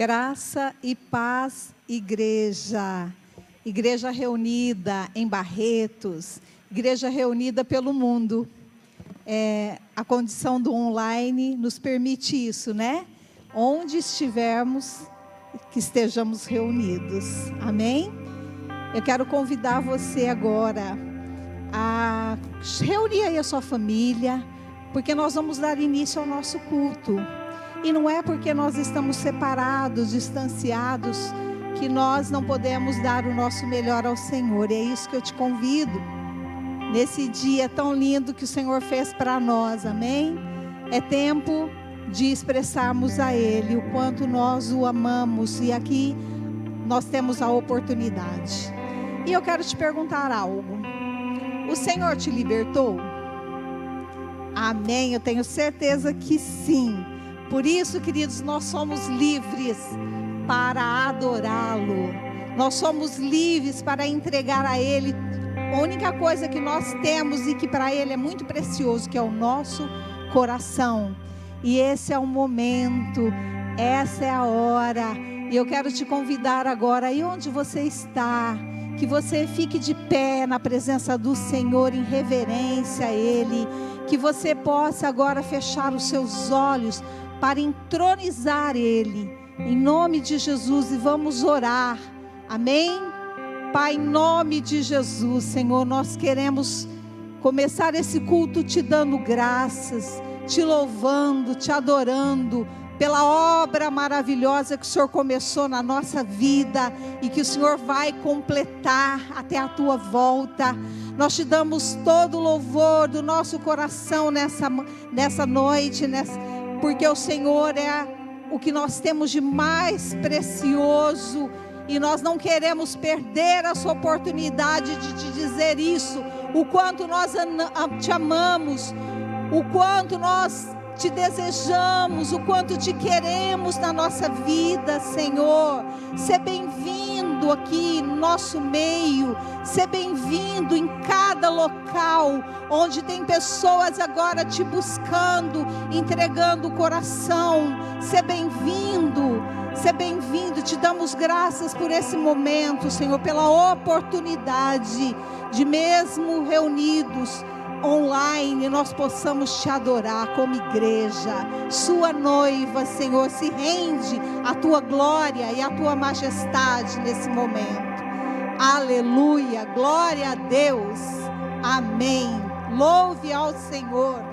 Graça e paz, igreja. Igreja reunida em Barretos, igreja reunida pelo mundo. A condição do online nos permite isso, né? Onde estivermos, que estejamos reunidos. Amém? Eu quero convidar você agora a reunir aí a sua família, porque nós vamos dar início ao nosso culto. E não é porque nós estamos separados, distanciados, que nós não podemos dar o nosso melhor ao Senhor. E é isso que eu te convido, nesse dia tão lindo que o Senhor fez para nós, amém? É tempo de expressarmos a Ele o quanto nós o amamos, e aqui nós temos a oportunidade. E eu quero te perguntar algo: o Senhor te libertou? Amém? Eu tenho certeza que sim. Por isso, queridos, nós somos livres para adorá-lo. Nós somos livres para entregar a Ele a única coisa que nós temos e que para Ele é muito precioso, que é o nosso coração. E esse é o momento, essa é a hora. E eu quero te convidar agora, aí onde você está, que você fique de pé na presença do Senhor, em reverência a Ele. Que você possa agora fechar os seus olhos para entronizar Ele, em nome de Jesus, e vamos orar, amém? Pai, em nome de Jesus, Senhor, nós queremos começar esse culto te dando graças, te louvando, te adorando, pela obra maravilhosa que o Senhor começou na nossa vida, e que o Senhor vai completar até a tua volta. Nós te damos todo o louvor do nosso coração nessa noite, porque o Senhor é o que nós temos de mais precioso, e nós não queremos perder essa oportunidade de te dizer isso, o quanto nós te amamos, o quanto nós te desejamos, o quanto te queremos na nossa vida, Senhor. Seja bem-vindo aqui no nosso meio, seja bem-vindo em cada local onde tem pessoas agora te buscando, entregando o coração. Seja bem-vindo, seja bem-vindo. Te damos graças por esse momento, Senhor, pela oportunidade de, mesmo reunidos online, nós possamos te adorar como igreja. Sua noiva, Senhor, se rende à tua glória e à tua majestade nesse momento. Aleluia, glória a Deus, amém. Louve ao Senhor.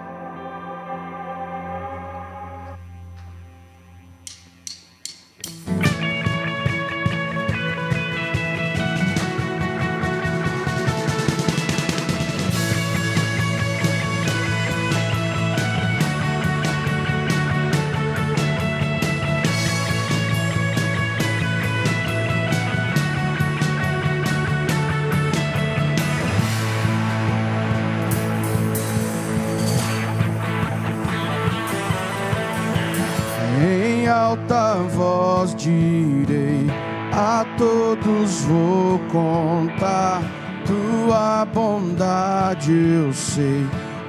Alta voz direi, a todos vou contar, tua bondade eu sei,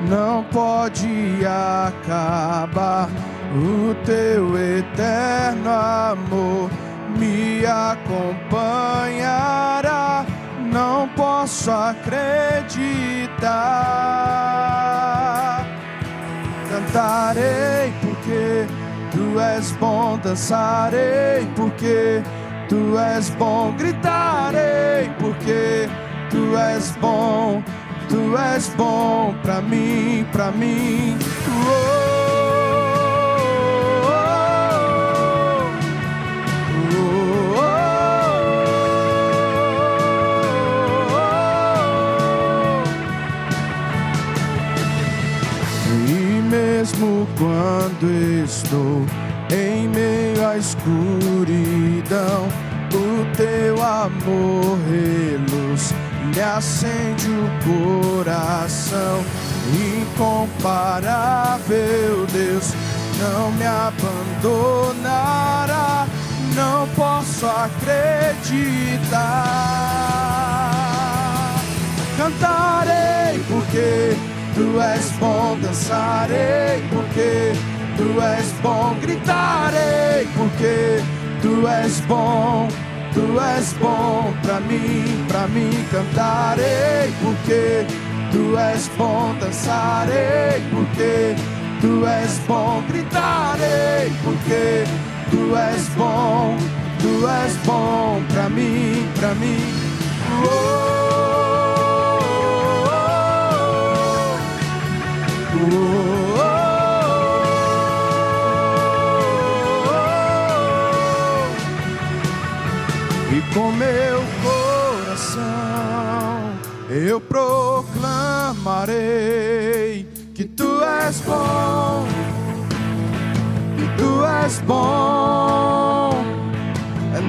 não pode acabar. O teu eterno amor me acompanhará, não posso acreditar. Cantarei porque tu és bom, dançarei porque tu és bom, gritarei porque tu és bom pra mim, pra mim. E mesmo quando estou em meio à escuridão, o teu amor reluz me acende o coração. Incomparável Deus, não me abandonará, não posso acreditar. Cantarei porque tu és bom, dançarei porque Tu és bom, gritarei, porque Tu és bom. Tu és bom pra mim cantarei, porque Tu és bom, dançarei, porque Tu és bom, gritarei, porque Tu és bom pra mim, pra mim. E com meu coração eu proclamarei que Tu és bom, que Tu és bom.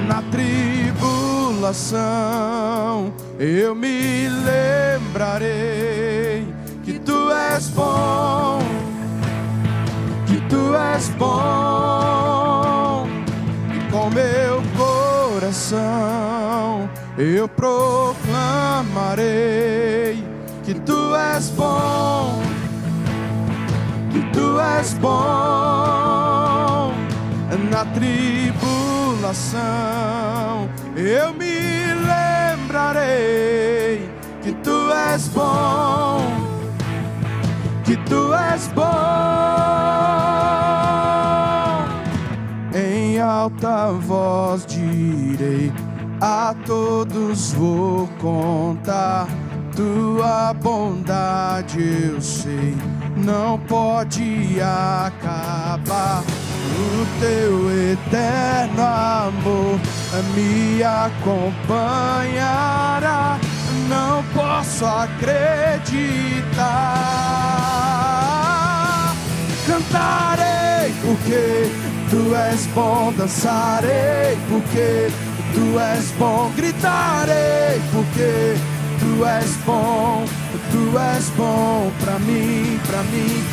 Na tribulação eu me lembrarei que Tu és bom, que Tu és bom. E com meu coração eu proclamarei que Tu és bom, que Tu és bom. Na tribulação eu me lembrarei que Tu és bom, que Tu és bom. Em alta voz direi, a todos vou contar, Tua bondade eu sei, não pode acabar. O Teu eterno amor me acompanhará, não posso acreditar. Cantarei porque Tu és bom, dançarei porque Tu és bom, gritarei porque Tu és bom pra mim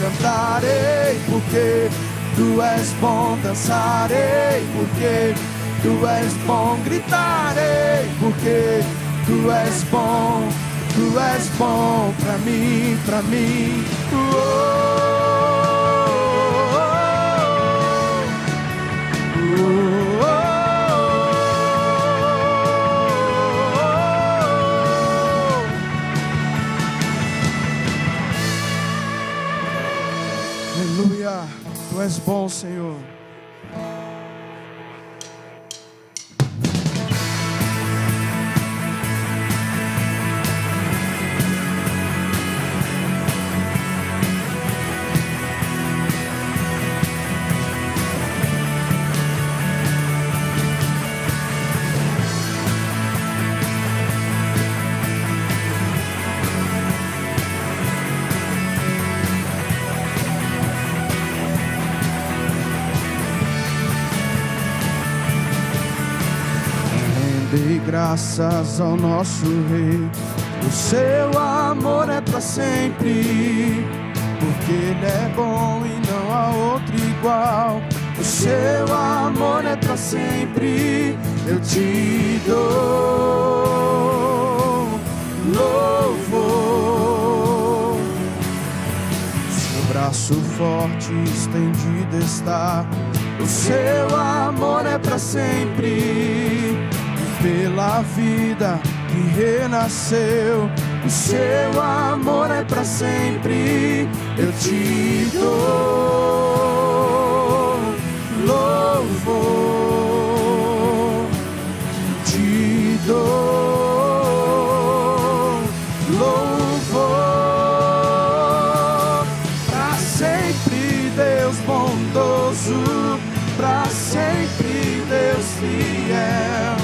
cantarei porque Tu és bom, dançarei porque Tu és bom, gritarei porque Tu és bom pra mim, pra mim. Aleluia, Tu és bom, Senhor. Dei graças ao nosso Rei, o Seu amor é pra sempre, porque Ele é bom e não há outro igual. O Seu amor é pra sempre, eu te dou louvor. Seu braço forte estendido está, o Seu amor é pra sempre. Pela vida que renasceu, o Seu amor é pra sempre, eu te dou louvor, te dou louvor. Pra sempre Deus bondoso, pra sempre Deus fiel,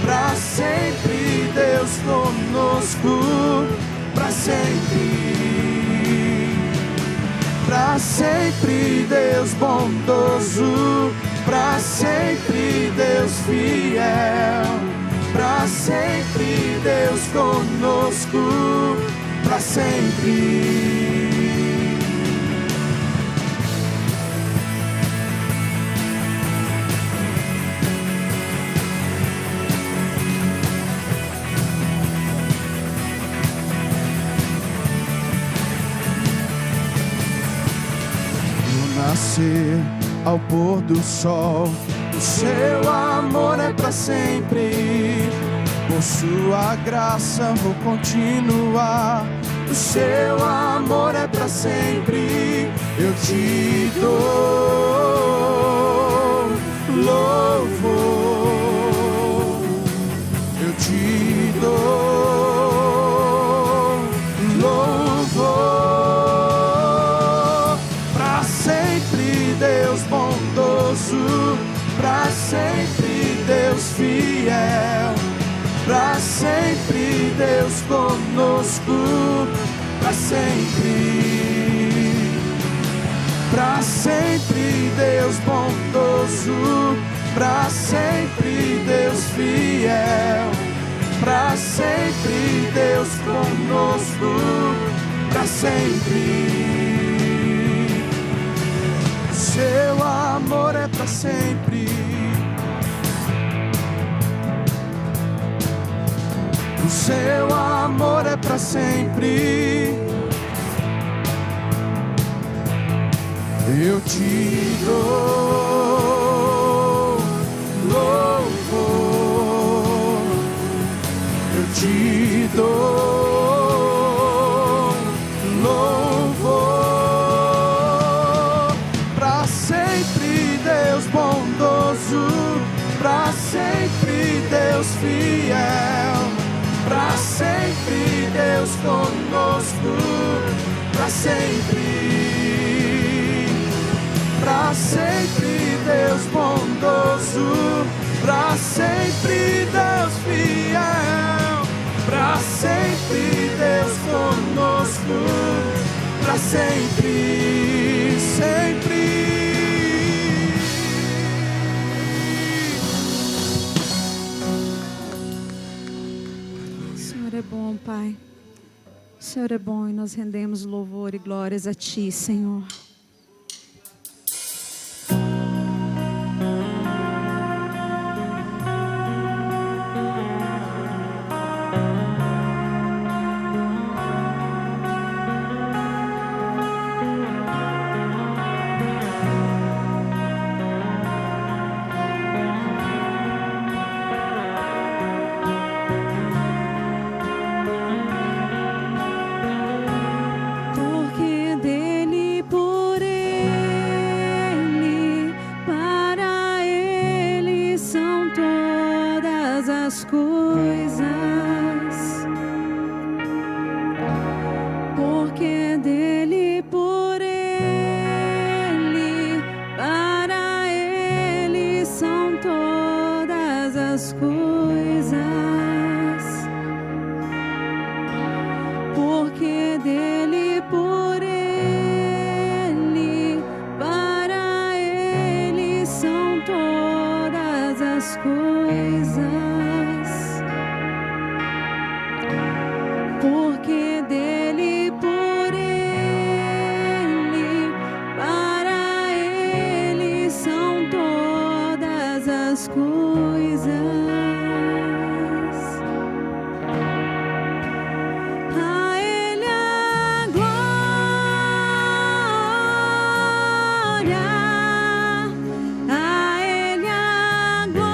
pra sempre Deus conosco, pra sempre Deus bondoso, pra sempre Deus fiel, pra sempre Deus conosco, pra sempre. Nascer ao pôr do sol. O seu amor é para sempre, por sua graça vou continuar. O seu amor é para sempre, eu te dou louvor, eu te dou louvor. Para sempre Deus bondoso, para sempre Deus fiel, para sempre Deus conosco, para sempre. Para sempre Deus bondoso, para sempre Deus fiel, para sempre Deus conosco, para sempre. Seu amor é para sempre. O seu amor é para sempre. Eu te dou louvor, eu te dou louvor. Para sempre Deus bondoso, para sempre Deus fiel, para sempre Deus conosco, para sempre. Para sempre Deus bondoso, para sempre Deus fiel, para sempre Deus conosco, para sempre, sempre. O Senhor é bom, Pai. O Senhor é bom e nós rendemos louvor e glórias a Ti, Senhor. Porque dele, por ele, para ele são todas as coisas. Porque dele, por ele, para ele são todas as coisas. Porque dele, por ele, para ele são todas as coisas. A ele a glória, a ele a glória.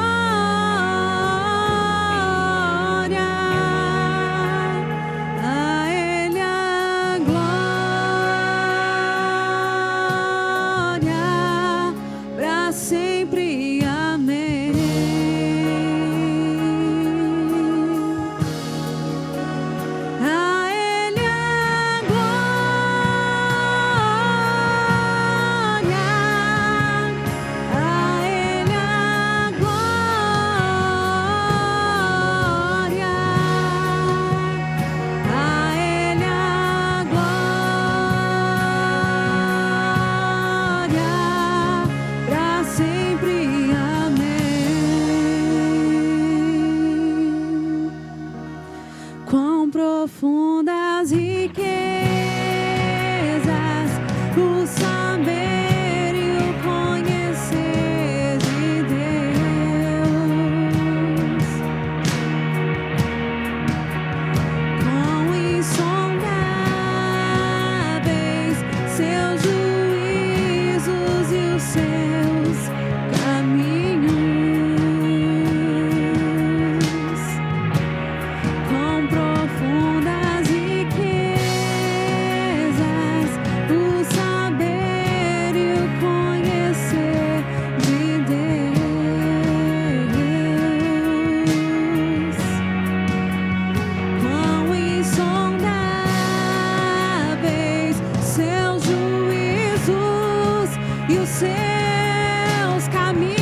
caminhos.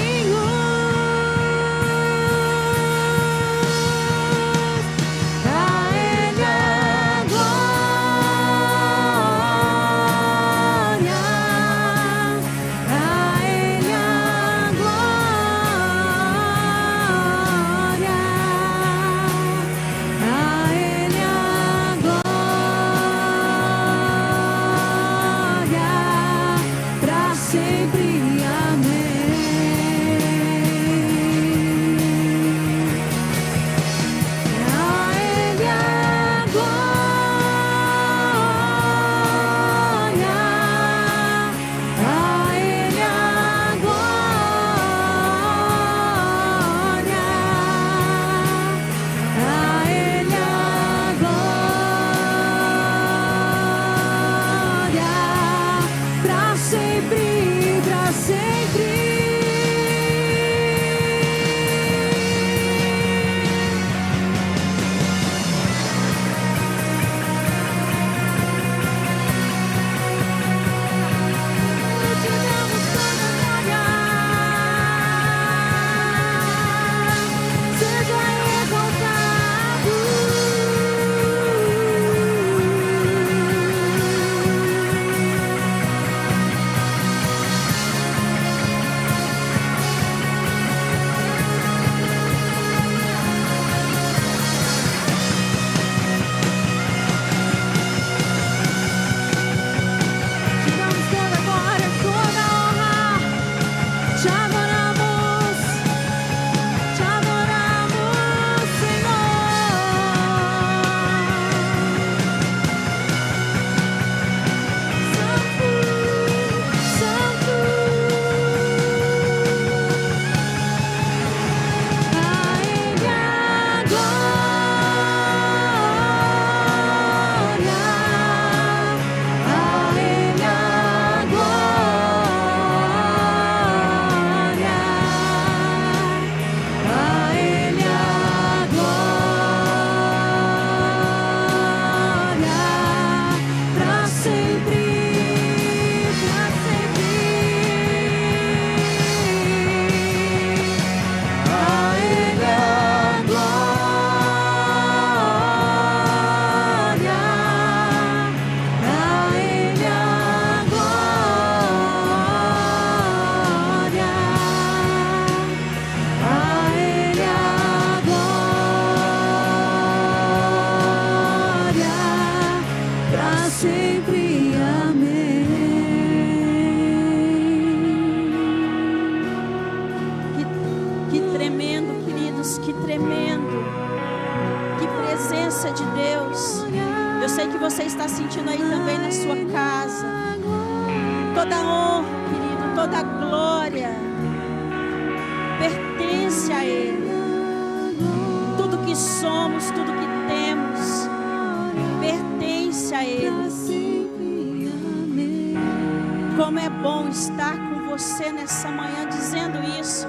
Como é bom estar com você nessa manhã dizendo isso,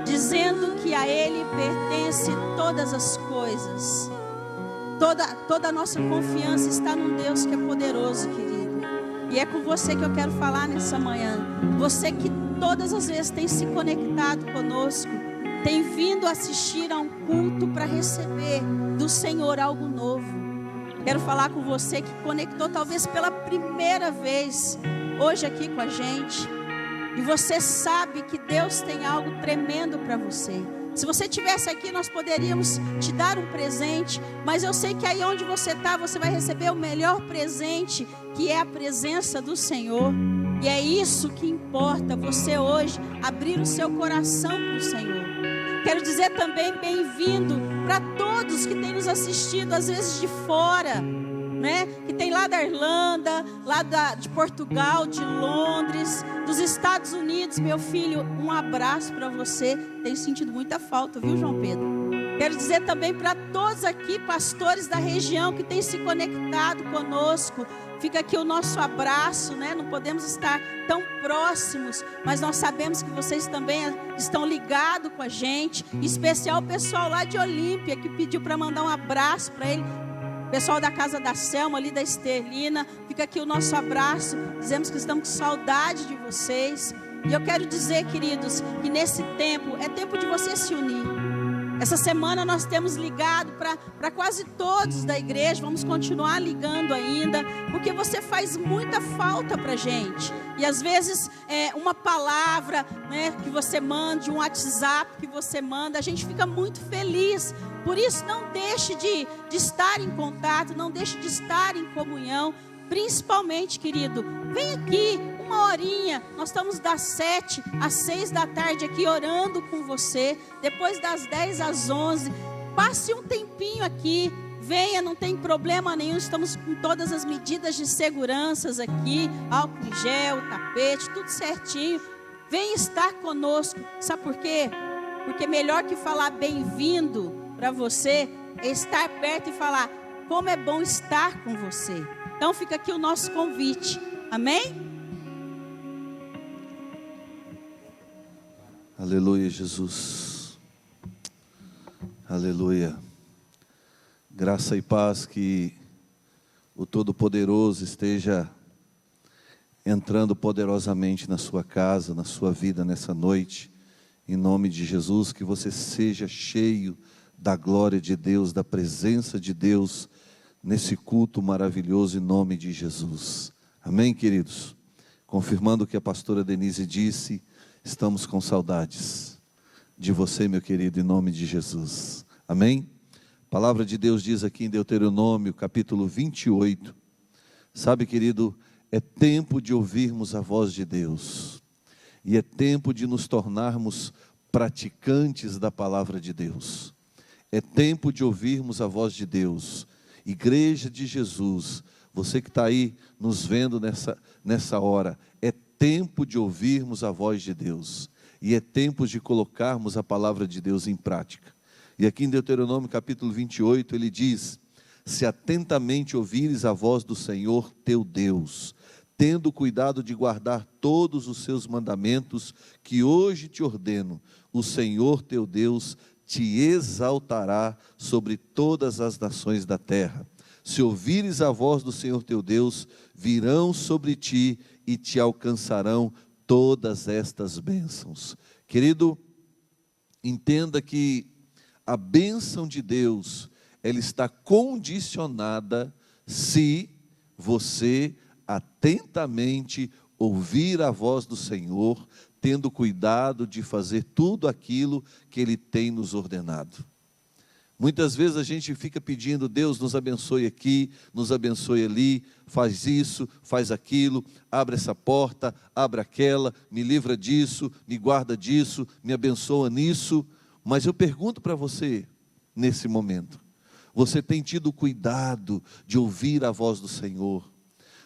dizendo que a Ele pertence todas as coisas. Toda a nossa confiança está num Deus que é poderoso, querido. E é com você que eu quero falar nessa manhã. Você que todas as vezes tem se conectado conosco, tem vindo assistir a um culto para receber do Senhor algo novo. Quero falar com você que conectou talvez pela primeira vez hoje aqui com a gente. E você sabe que Deus tem algo tremendo para você. Se você estivesse aqui, nós poderíamos te dar um presente, mas eu sei que aí onde você está, você vai receber o melhor presente, que é a presença do Senhor. E é isso que importa, você hoje abrir o seu coração para o Senhor. Quero dizer também bem-vindo para todos que têm nos assistido, às vezes de fora, né? Que tem lá da Irlanda, de Portugal, de Londres, dos Estados Unidos. Meu filho, um abraço para você. Tenho sentido muita falta, viu, João Pedro? Quero dizer também para todos aqui, pastores da região que têm se conectado conosco. Fica aqui o nosso abraço, né? Não podemos estar tão próximos, mas nós sabemos que vocês também estão ligados com a gente. Em especial o pessoal lá de Olímpia, que pediu para mandar um abraço para ele. Pessoal da casa da Selma, ali da Esterlina, fica aqui o nosso abraço. Dizemos que estamos com saudade de vocês. E eu quero dizer, queridos, que nesse tempo é tempo de você se unir. Essa semana nós temos ligado para quase todos da igreja, vamos continuar ligando ainda, porque você faz muita falta para a gente. E às vezes uma palavra, né, que você manda, um WhatsApp que você manda, a gente fica muito feliz. Por isso não deixe de estar em contato, não deixe de estar em comunhão. Principalmente, querido, vem aqui, uma horinha, nós estamos das 7 às 6 da tarde aqui orando com você, depois das 10 às 11, passe um tempinho aqui, venha, não tem problema nenhum, estamos com todas as medidas de segurança aqui, álcool em gel, tapete, tudo certinho, vem estar conosco, sabe por quê? Porque melhor que falar bem-vindo para você, é estar perto e falar, como é bom estar com você. Então fica aqui o nosso convite, amém? Aleluia, Jesus. Aleluia. Graça e paz, que o Todo-Poderoso esteja entrando poderosamente na sua casa, na sua vida nessa noite. Em nome de Jesus, que você seja cheio da glória de Deus, da presença de Deus, nesse culto maravilhoso em nome de Jesus. Amém, queridos? Confirmando o que a pastora Denise disse, estamos com saudades de você, meu querido, em nome de Jesus. Amém? A palavra de Deus diz aqui em Deuteronômio, capítulo 28. Sabe, querido, é tempo de ouvirmos a voz de Deus. E é tempo de nos tornarmos praticantes da palavra de Deus. É tempo de ouvirmos a voz de Deus. Igreja de Jesus, você que está aí nos vendo nessa hora, é tempo de ouvirmos a voz de Deus, e é tempo de colocarmos a palavra de Deus em prática. E aqui em Deuteronômio capítulo 28, ele diz, se atentamente ouvires a voz do Senhor teu Deus, tendo cuidado de guardar todos os seus mandamentos, que hoje te ordeno, o Senhor teu Deus te exaltará sobre todas as nações da terra. Se ouvires a voz do Senhor teu Deus, virão sobre ti e te alcançarão todas estas bênçãos. Querido, entenda que a bênção de Deus, ela está condicionada se você atentamente ouvir a voz do Senhor, tendo cuidado de fazer tudo aquilo que Ele tem nos ordenado. Muitas vezes a gente fica pedindo, Deus nos abençoe aqui, nos abençoe ali, faz isso, faz aquilo, abre essa porta, abre aquela, me livra disso, me guarda disso, me abençoa nisso. Mas eu pergunto para você, nesse momento, você tem tido cuidado de ouvir a voz do Senhor?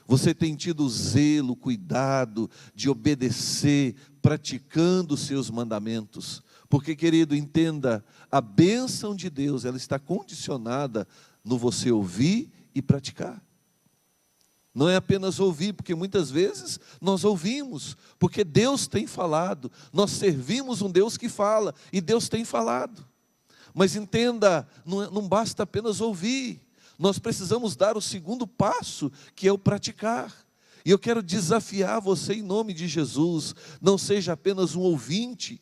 Você tem tido zelo, cuidado de obedecer, praticando os seus mandamentos? Porque, querido, entenda, a bênção de Deus, ela está condicionada no você ouvir e praticar. Não é apenas ouvir, porque muitas vezes nós ouvimos, porque Deus tem falado, nós servimos um Deus que fala, e Deus tem falado. Mas entenda, não basta apenas ouvir, nós precisamos dar o segundo passo, que é o praticar. E eu quero desafiar você em nome de Jesus, não seja apenas um ouvinte,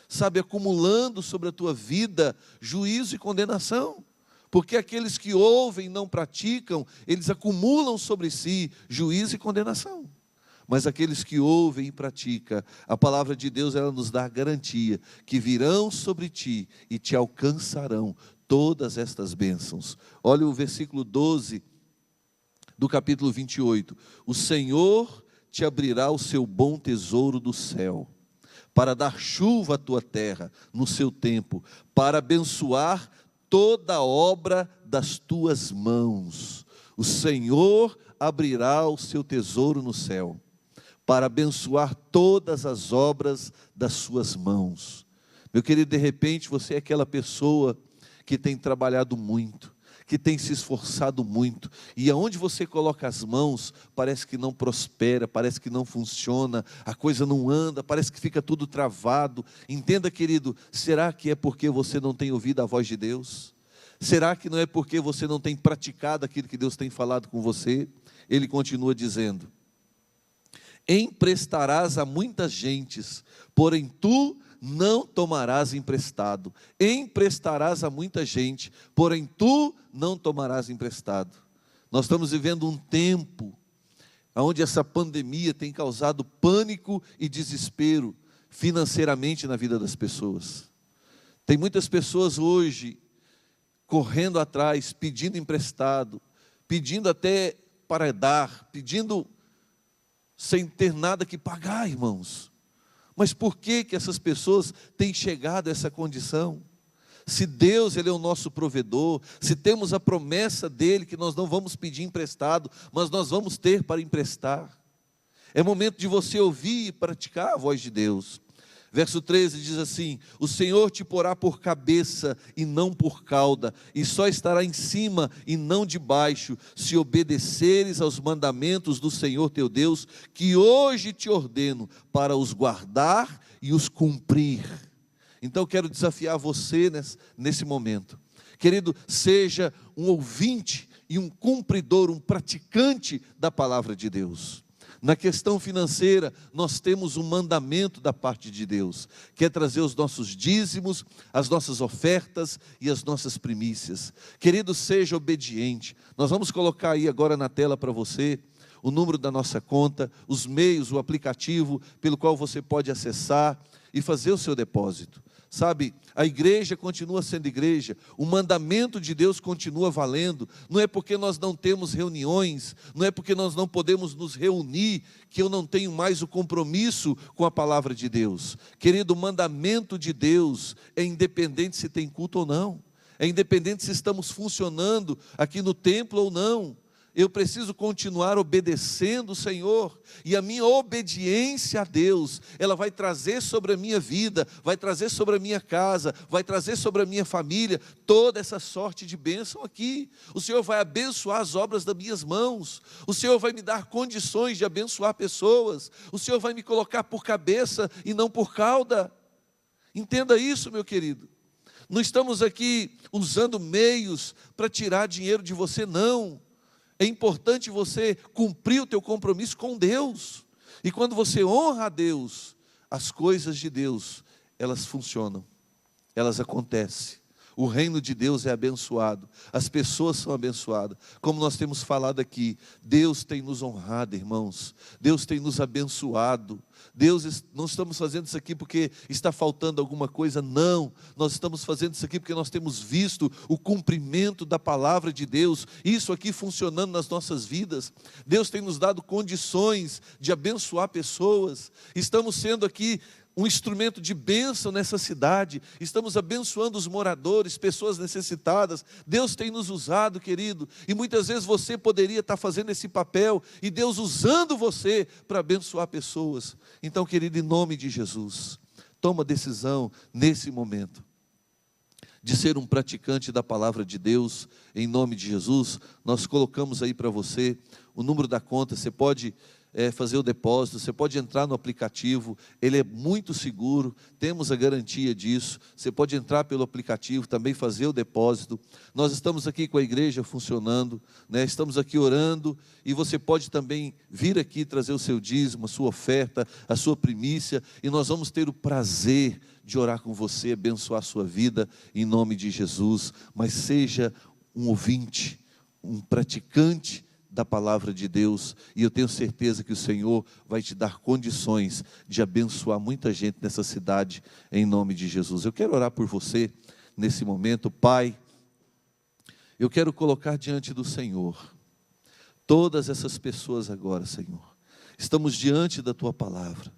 sabe, acumulando sobre a tua vida juízo e condenação. Porque aqueles que ouvem e não praticam, eles acumulam sobre si juízo e condenação. Mas aqueles que ouvem e praticam, a palavra de Deus, ela nos dá a garantia que virão sobre ti e te alcançarão todas estas bênçãos. Olha o versículo 12 do capítulo 28. O Senhor te abrirá o seu bom tesouro do céu, para dar chuva à tua terra no seu tempo, para abençoar toda a obra das tuas mãos. O Senhor abrirá o seu tesouro no céu, para abençoar todas as obras das suas mãos. Meu querido, de repente você é aquela pessoa que tem trabalhado muito, que tem se esforçado muito, e aonde você coloca as mãos, parece que não prospera, parece que não funciona, a coisa não anda, parece que fica tudo travado. Entenda, querido, será que é porque você não tem ouvido a voz de Deus? Será que não é porque você não tem praticado aquilo que Deus tem falado com você? Ele continua dizendo, Emprestarás a muitas gentes, porém tu não tomarás emprestado. Emprestarás a muita gente, porém tu não tomarás emprestado. Nós estamos vivendo um tempo onde essa pandemia tem causado pânico e desespero financeiramente na vida das pessoas. Tem muitas pessoas hoje correndo atrás, pedindo emprestado, pedindo até para dar, pedindo sem ter nada que pagar, irmãos. Mas por que essas pessoas têm chegado a essa condição? Se Deus, Ele é o nosso provedor, se temos a promessa dEle que nós não vamos pedir emprestado, mas nós vamos ter para emprestar. É momento de você ouvir e praticar a voz de Deus. Verso 13 diz assim: o Senhor te porá por cabeça e não por cauda, e só estará em cima e não debaixo, se obedeceres aos mandamentos do Senhor teu Deus, que hoje te ordeno, para os guardar e os cumprir. Então eu quero desafiar você nesse momento. Querido, seja um ouvinte e um cumpridor, um praticante da palavra de Deus. Na questão financeira, nós temos um mandamento da parte de Deus, que é trazer os nossos dízimos, as nossas ofertas e as nossas primícias. Querido, seja obediente. Nós vamos colocar aí agora na tela para você o número da nossa conta, os meios, o aplicativo pelo qual você pode acessar e fazer o seu depósito. Sabe, a igreja continua sendo igreja, o mandamento de Deus continua valendo. Não é porque nós não temos reuniões, não é porque nós não podemos nos reunir, que eu não tenho mais o compromisso com a palavra de Deus. Querido, o mandamento de Deus é independente se tem culto ou não, é independente se estamos funcionando aqui no templo ou não. Eu preciso continuar obedecendo o Senhor, e a minha obediência a Deus, ela vai trazer sobre a minha vida, vai trazer sobre a minha casa, vai trazer sobre a minha família, toda essa sorte de bênção aqui. O Senhor vai abençoar as obras das minhas mãos, o Senhor vai me dar condições de abençoar pessoas, o Senhor vai me colocar por cabeça e não por cauda. Entenda isso, meu querido. Não estamos aqui usando meios para tirar dinheiro de você, não. É importante você cumprir o teu compromisso com Deus. E quando você honra a Deus, as coisas de Deus, elas funcionam, elas acontecem. O reino de Deus é abençoado, as pessoas são abençoadas. Como nós temos falado aqui, Deus tem nos honrado, irmãos. Deus tem nos abençoado. Deus, não estamos fazendo isso aqui porque está faltando alguma coisa, não. Nós estamos fazendo isso aqui porque nós temos visto o cumprimento da palavra de Deus, isso aqui funcionando nas nossas vidas. Deus tem nos dado condições de abençoar pessoas. Estamos sendo aqui um instrumento de bênção nessa cidade, estamos abençoando os moradores, pessoas necessitadas. Deus tem nos usado, querido, e muitas vezes você poderia estar fazendo esse papel, e Deus usando você para abençoar pessoas. Então, querido, em nome de Jesus, toma decisão nesse momento, de ser um praticante da palavra de Deus, em nome de Jesus. Nós colocamos aí para você o número da conta, você pode fazer o depósito, você pode entrar no aplicativo, ele é muito seguro, temos a garantia disso. Você pode entrar pelo aplicativo, também fazer o depósito. Nós estamos aqui com a igreja funcionando, né? Estamos aqui orando, e você pode também vir aqui trazer o seu dízimo, a sua oferta, a sua primícia, e nós vamos ter o prazer de orar com você, abençoar a sua vida, em nome de Jesus. Mas seja um ouvinte, um praticante da palavra de Deus, e eu tenho certeza que o Senhor vai te dar condições de abençoar muita gente nessa cidade, em nome de Jesus. Eu quero orar por você nesse momento. Pai, eu quero colocar diante do Senhor todas essas pessoas agora, Senhor. Estamos diante da Tua palavra,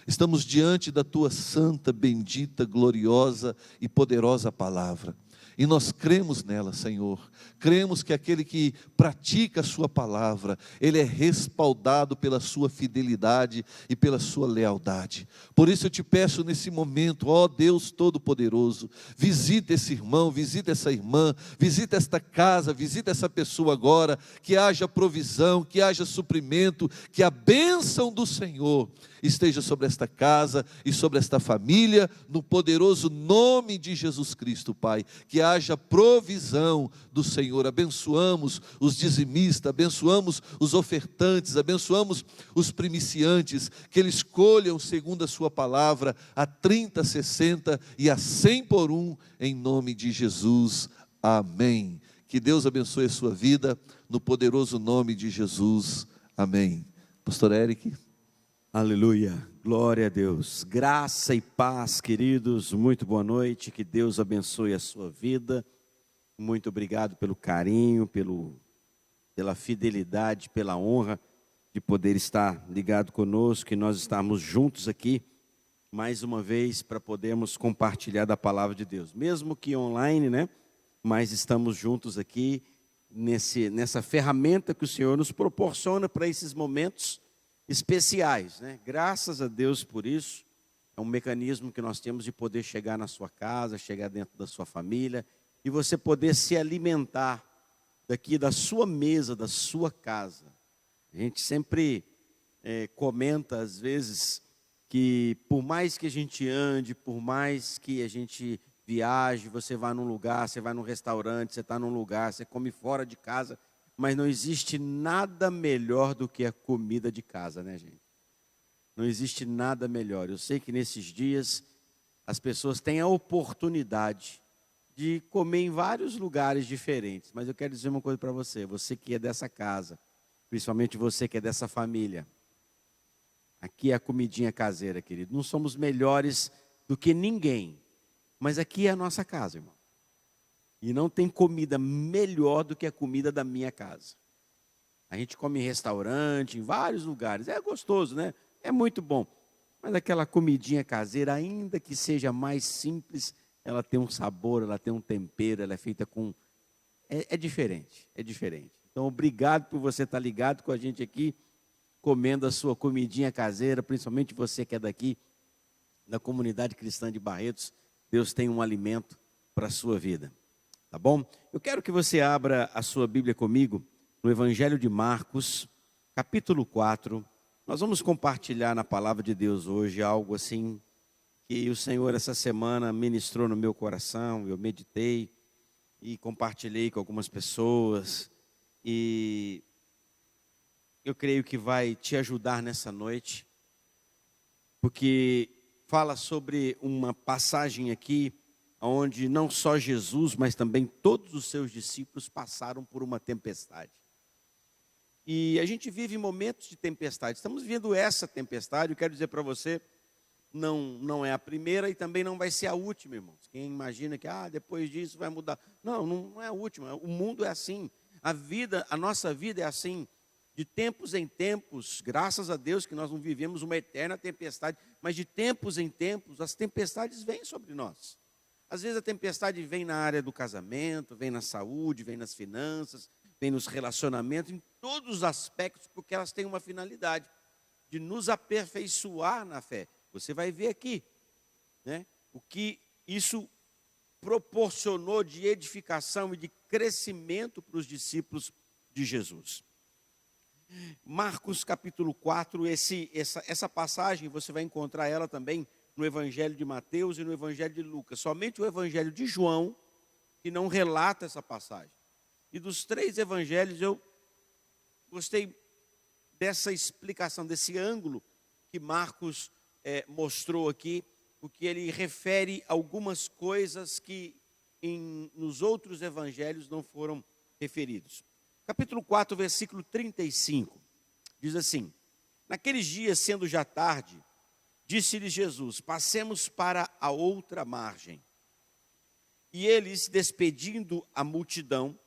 estamos diante da Tua santa, bendita, gloriosa e poderosa palavra. E nós cremos nela, Senhor. Cremos que aquele que pratica a sua palavra, ele é respaldado pela sua fidelidade e pela sua lealdade. Por isso eu te peço nesse momento, ó Deus Todo-Poderoso, visita esse irmão, visita essa irmã, visita esta casa, visita essa pessoa agora, que haja provisão, que haja suprimento, que a bênção do Senhor esteja sobre esta casa e sobre esta família, no poderoso nome de Jesus Cristo, Pai. Que haja provisão do Senhor. Abençoamos os dizimistas, abençoamos os ofertantes, abençoamos os primiciantes, que eles colham segundo a sua palavra, a 30, 60 e a 100 por um, em nome de Jesus. Amém. Que Deus abençoe a sua vida, no poderoso nome de Jesus. Amém. Pastor Eric. Aleluia, glória a Deus, graça e paz, queridos, muito boa noite, que Deus abençoe a sua vida, muito obrigado pelo carinho, pela fidelidade, pela honra de poder estar ligado conosco, que nós estamos juntos aqui, mais uma vez, para podermos compartilhar da palavra de Deus, mesmo que online, né, mas estamos juntos aqui, nessa ferramenta que o Senhor nos proporciona para esses momentos especiais, né? Graças a Deus por isso. É um mecanismo que nós temos de poder chegar na sua casa, chegar dentro da sua família e você poder se alimentar daqui da sua mesa, da sua casa. A gente sempre comenta às vezes que por mais que a gente ande, por mais que a gente viaje, você vai num lugar, você vai num restaurante, você está num lugar, você come fora de casa, mas não existe nada melhor do que a comida de casa, né, gente? Não existe nada melhor. Eu sei que nesses dias as pessoas têm a oportunidade de comer em vários lugares diferentes, mas eu quero dizer uma coisa para você, você que é dessa casa, principalmente você que é dessa família, aqui é a comidinha caseira, querido. Não somos melhores do que ninguém, mas aqui é a nossa casa, irmão. E não tem comida melhor do que a comida da minha casa. A gente come em restaurante, em vários lugares. É gostoso, né? É muito bom. Mas aquela comidinha caseira, ainda que seja mais simples, ela tem um sabor, ela tem um tempero, ela é feita com... É diferente, é diferente. Então, obrigado por você estar ligado com a gente aqui, comendo a sua comidinha caseira, principalmente você que é daqui, da comunidade cristã de Barretos. Deus tem um alimento para a sua vida. Tá bom? Eu quero que você abra a sua Bíblia comigo no Evangelho de Marcos, capítulo 4. Nós vamos compartilhar na palavra de Deus hoje algo assim que o Senhor essa semana ministrou no meu coração. Eu meditei e compartilhei com algumas pessoas e eu creio que vai te ajudar nessa noite, porque fala sobre uma passagem aqui onde não só Jesus, mas também todos os seus discípulos passaram por uma tempestade. E a gente vive momentos de tempestade. Estamos vivendo essa tempestade, eu quero dizer para você, não é a primeira e também não vai ser a última, irmãos. Quem imagina que depois disso vai mudar. Não é a última. O mundo é assim. A nossa vida é assim. De tempos em tempos, graças a Deus que nós não vivemos uma eterna tempestade, mas de tempos em tempos as tempestades vêm sobre nós. Às vezes a tempestade vem na área do casamento, vem na saúde, vem nas finanças, vem nos relacionamentos, em todos os aspectos, porque elas têm uma finalidade de nos aperfeiçoar na fé. Você vai ver aqui, né, o que isso proporcionou de edificação e de crescimento para os discípulos de Jesus. Marcos capítulo 4, essa passagem você vai encontrar ela também no Evangelho de Mateus e no Evangelho de Lucas. Somente o Evangelho de João que não relata essa passagem. E dos três evangelhos eu gostei dessa explicação, desse ângulo que Marcos mostrou aqui, porque ele refere algumas coisas que nos outros evangelhos não foram referidos. Capítulo 4, versículo 35, diz assim: naqueles dias, sendo já tarde, disse-lhes Jesus: passemos para a outra margem. E eles, despedindo a multidão,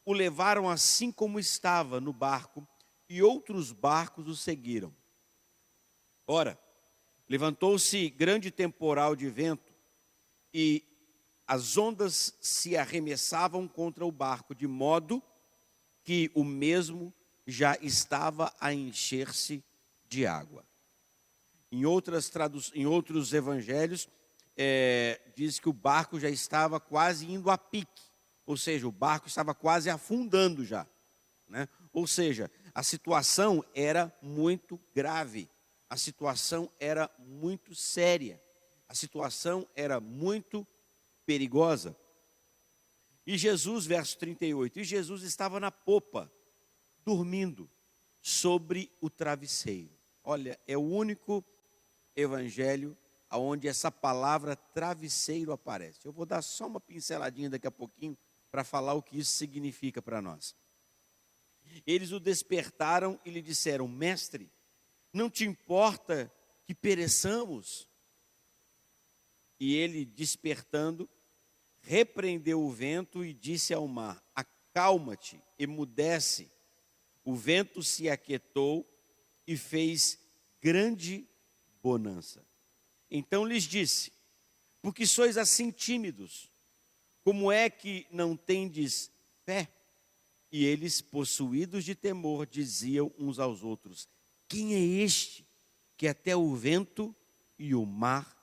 o levaram assim como estava no barco, e outros barcos o seguiram. Ora, levantou-se grande temporal de vento, e as ondas se arremessavam contra o barco, de modo que o mesmo já estava a encher-se de água. Em outros evangelhos, diz que o barco já estava quase indo a pique, ou seja, o barco estava quase afundando já, né? Ou seja, a situação era muito grave, a situação era muito séria, a situação era muito perigosa. E Jesus, verso 38, e Jesus estava na popa, dormindo sobre o travesseiro. Olha, é o único evangelho onde essa palavra travesseiro aparece. Eu vou dar só uma pinceladinha daqui a pouquinho para falar o que isso significa para nós. Eles o despertaram e lhe disseram: mestre, não te importa que pereçamos? E ele, despertando, repreendeu o vento e disse ao mar: acalma-te, emudece. O vento se aquietou e fez grande bonança. Então lhes disse: por que sois assim tímidos? Como é que não tendes fé? E eles, possuídos de temor, diziam uns aos outros: quem é este que até o vento e o mar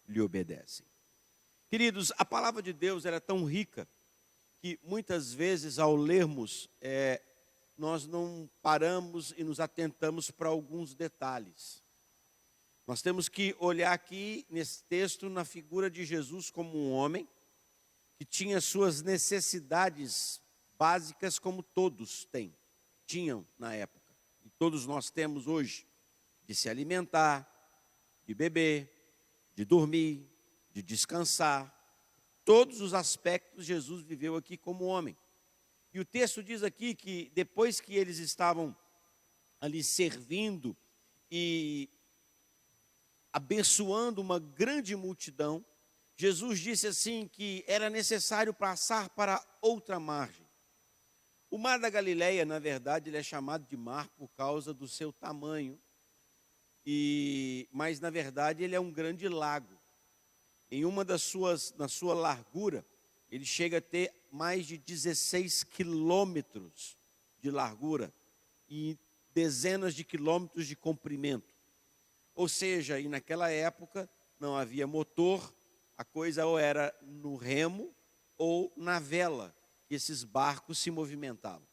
lhe obedecem? Queridos, a palavra de Deus era tão rica que muitas vezes, ao lermos, nós não paramos e nos atentamos para alguns detalhes. Nós temos que olhar aqui nesse texto na figura de Jesus como um homem que tinha suas necessidades básicas como todos tinham na época. E todos nós temos hoje, de se alimentar, de beber, de dormir, de descansar. Todos os aspectos Jesus viveu aqui como homem. E o texto diz aqui que depois que eles estavam ali servindo e abençoando uma grande multidão, Jesus disse assim que era necessário passar para outra margem. O mar da Galileia, na verdade, ele é chamado de mar por causa do seu tamanho, mas na verdade ele é um grande lago. Na sua largura, ele chega a ter mais de 16 quilômetros de largura e dezenas de quilômetros de comprimento. Ou seja, e naquela época não havia motor, a coisa ou era no remo ou na vela que esses barcos se movimentavam.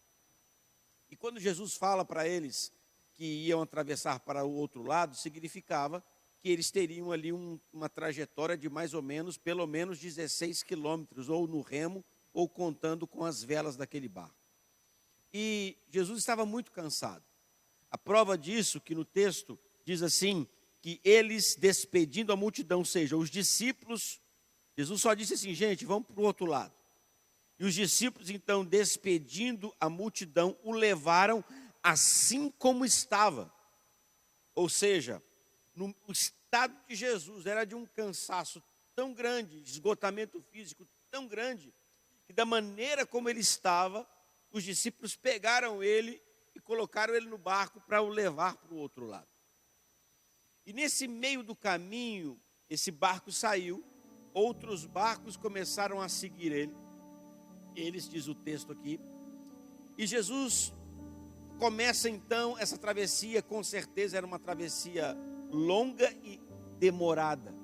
E quando Jesus fala para eles que iam atravessar para o outro lado, significava que eles teriam ali uma trajetória de mais ou menos, pelo menos 16 quilômetros, ou no remo, ou contando com as velas daquele barco. E Jesus estava muito cansado. A prova disso, que no texto diz assim, que eles, despedindo a multidão, ou seja, os discípulos, Jesus só disse assim: gente, vamos para o outro lado. E os discípulos, então, despedindo a multidão, o levaram assim como estava. Ou seja, o estado de Jesus era de um cansaço tão grande, esgotamento físico tão grande, que da maneira como ele estava, os discípulos pegaram ele e colocaram ele no barco para o levar para o outro lado. E nesse meio do caminho, esse barco saiu, outros barcos começaram a seguir ele. Eles, diz o texto aqui, e Jesus começa então essa travessia. Com certeza era uma travessia longa e demorada.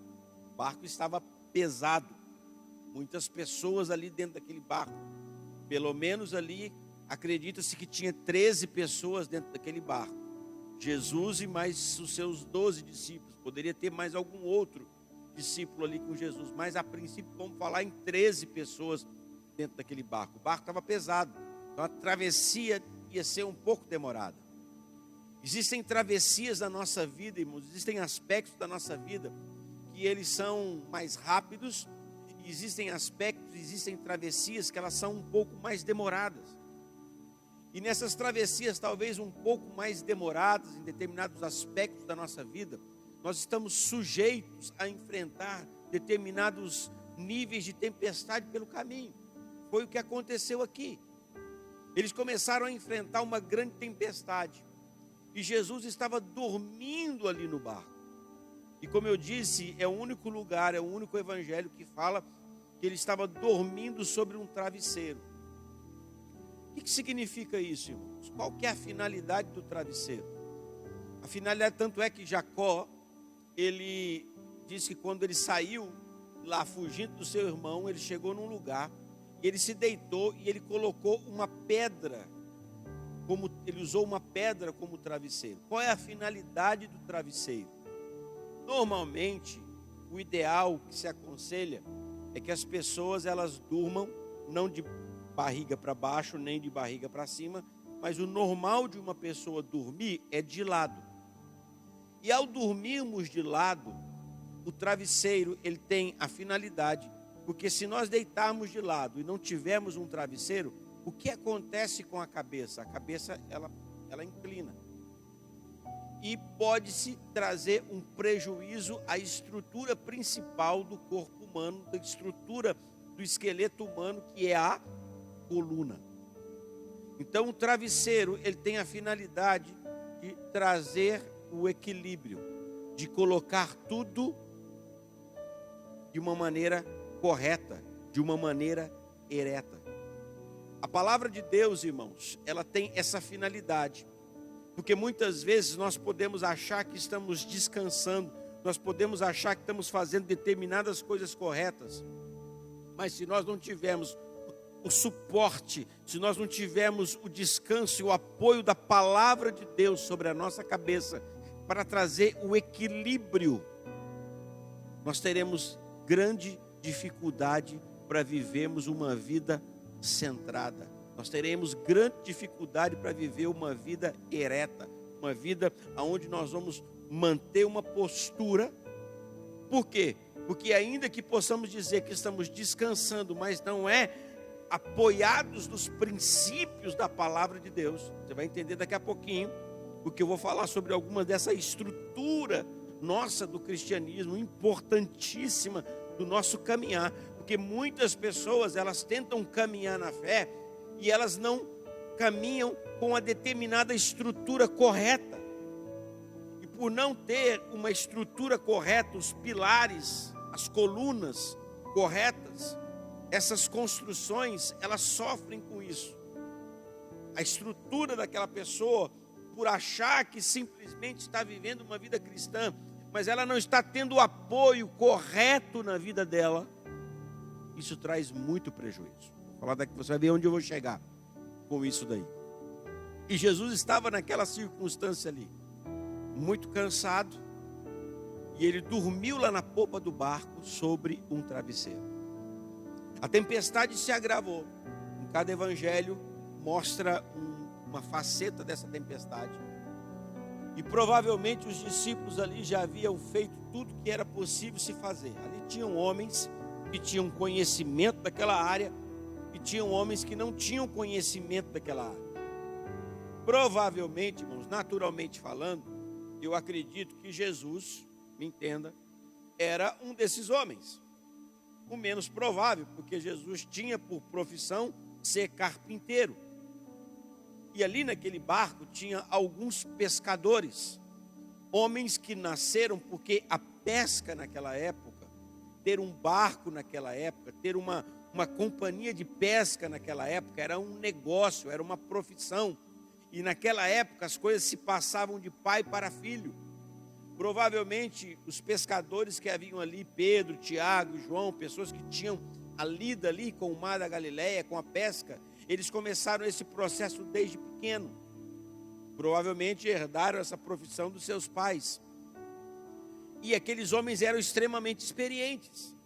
O barco estava pesado, muitas pessoas ali dentro daquele barco. Pelo menos ali, acredita-se que tinha 13 pessoas dentro daquele barco. Jesus e mais os seus 12 discípulos. Poderia ter mais algum outro discípulo ali com Jesus, mas a princípio vamos falar em 13 pessoas dentro daquele barco. O barco estava pesado, então a travessia ia ser um pouco demorada. Existem travessias da nossa vida, irmãos, existem aspectos da nossa vida que eles são mais rápidos, e existem travessias que elas são um pouco mais demoradas. E nessas travessias, talvez um pouco mais demoradas, em determinados aspectos da nossa vida, nós estamos sujeitos a enfrentar determinados níveis de tempestade pelo caminho. Foi o que aconteceu aqui. Eles começaram a enfrentar uma grande tempestade. E Jesus estava dormindo ali no barco. E como eu disse, é o único lugar, é o único evangelho que fala que ele estava dormindo sobre um travesseiro. O que significa isso, irmãos? Qual que é a finalidade do travesseiro? A finalidade, tanto é que Jacó, ele diz que quando ele saiu lá fugindo do seu irmão, ele chegou num lugar, ele se deitou e ele colocou uma pedra, ele usou uma pedra como travesseiro. Qual é a finalidade do travesseiro? Normalmente, o ideal que se aconselha é que as pessoas elas durmam não de barriga para baixo, nem de barriga para cima, mas o normal de uma pessoa dormir é de lado. E ao dormirmos de lado, o travesseiro, ele tem a finalidade, porque se nós deitarmos de lado e não tivermos um travesseiro, o que acontece com a cabeça? A cabeça, ela inclina. E pode-se trazer um prejuízo à estrutura principal do corpo humano, da estrutura do esqueleto humano, que é a coluna. Então, o travesseiro, ele tem a finalidade de trazer o equilíbrio, de colocar tudo de uma maneira correta, de uma maneira ereta. A palavra de Deus, irmãos, ela tem essa finalidade, porque muitas vezes nós podemos achar que estamos descansando, nós podemos achar que estamos fazendo determinadas coisas corretas, mas se nós não tivermos o suporte, se nós não tivermos o descanso e o apoio da palavra de Deus sobre a nossa cabeça, para trazer o equilíbrio, nós teremos grande dificuldade para vivermos uma vida centrada. Nós teremos grande dificuldade para viver uma vida ereta, uma vida onde nós vamos manter uma postura. Por quê? Porque ainda que possamos dizer que estamos descansando, mas não é apoiados nos princípios da palavra de Deus. Você vai entender daqui a pouquinho, porque eu vou falar sobre alguma dessa estrutura nossa do cristianismo, importantíssima do nosso caminhar, porque muitas pessoas, elas tentam caminhar na fé e elas não caminham com a determinada estrutura correta. E por não ter uma estrutura correta, os pilares, as colunas corretas, essas construções, elas sofrem com isso. A estrutura daquela pessoa, por achar que simplesmente está vivendo uma vida cristã, mas ela não está tendo o apoio correto na vida dela, isso traz muito prejuízo. Vou falar daqui, você vai ver onde eu vou chegar com isso daí. E Jesus estava naquela circunstância ali, muito cansado, e ele dormiu lá na popa do barco sobre um travesseiro. A tempestade se agravou. Em cada evangelho mostra uma faceta dessa tempestade. E provavelmente os discípulos ali já haviam feito tudo que era possível se fazer. Ali tinham homens que tinham conhecimento daquela área e tinham homens que não tinham conhecimento daquela área. Provavelmente, irmãos, naturalmente falando, eu acredito que Jesus, me entenda, era um desses homens. O menos provável, porque Jesus tinha por profissão ser carpinteiro. E ali naquele barco tinha alguns pescadores, homens que nasceram porque a pesca naquela época, ter um barco naquela época, ter uma companhia de pesca naquela época, era um negócio, era uma profissão. E naquela época as coisas se passavam de pai para filho. Provavelmente os pescadores que haviam ali, Pedro, Tiago, João, pessoas que tinham a lida ali com o mar da Galileia, com a pesca, eles começaram esse processo desde pequeno. Provavelmente herdaram essa profissão dos seus pais. E aqueles homens eram extremamente experientes.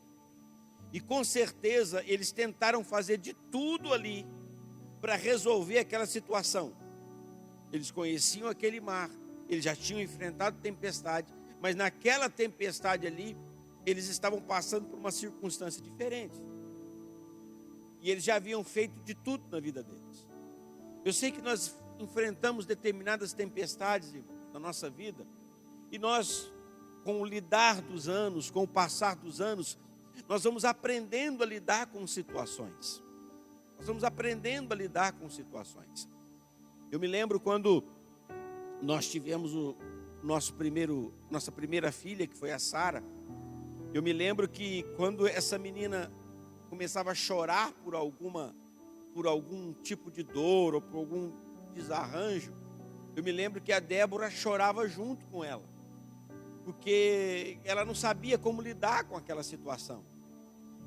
E com certeza eles tentaram fazer de tudo ali para resolver aquela situação. Eles conheciam aquele mar, eles já tinham enfrentado tempestade, mas naquela tempestade ali, eles estavam passando por uma circunstância diferente. E eles já haviam feito de tudo na vida deles. Eu sei que nós enfrentamos determinadas tempestades na nossa vida, e nós, com o lidar dos anos, com o passar dos anos, nós vamos aprendendo a lidar com situações. Nós vamos aprendendo a lidar com situações. Eu me lembro quando nós tivemos nossa primeira filha, que foi a Sara. Eu me lembro que quando essa menina começava a chorar por algum tipo de dor ou por algum desarranjo, eu me lembro que a Débora chorava junto com ela, porque ela não sabia como lidar com aquela situação.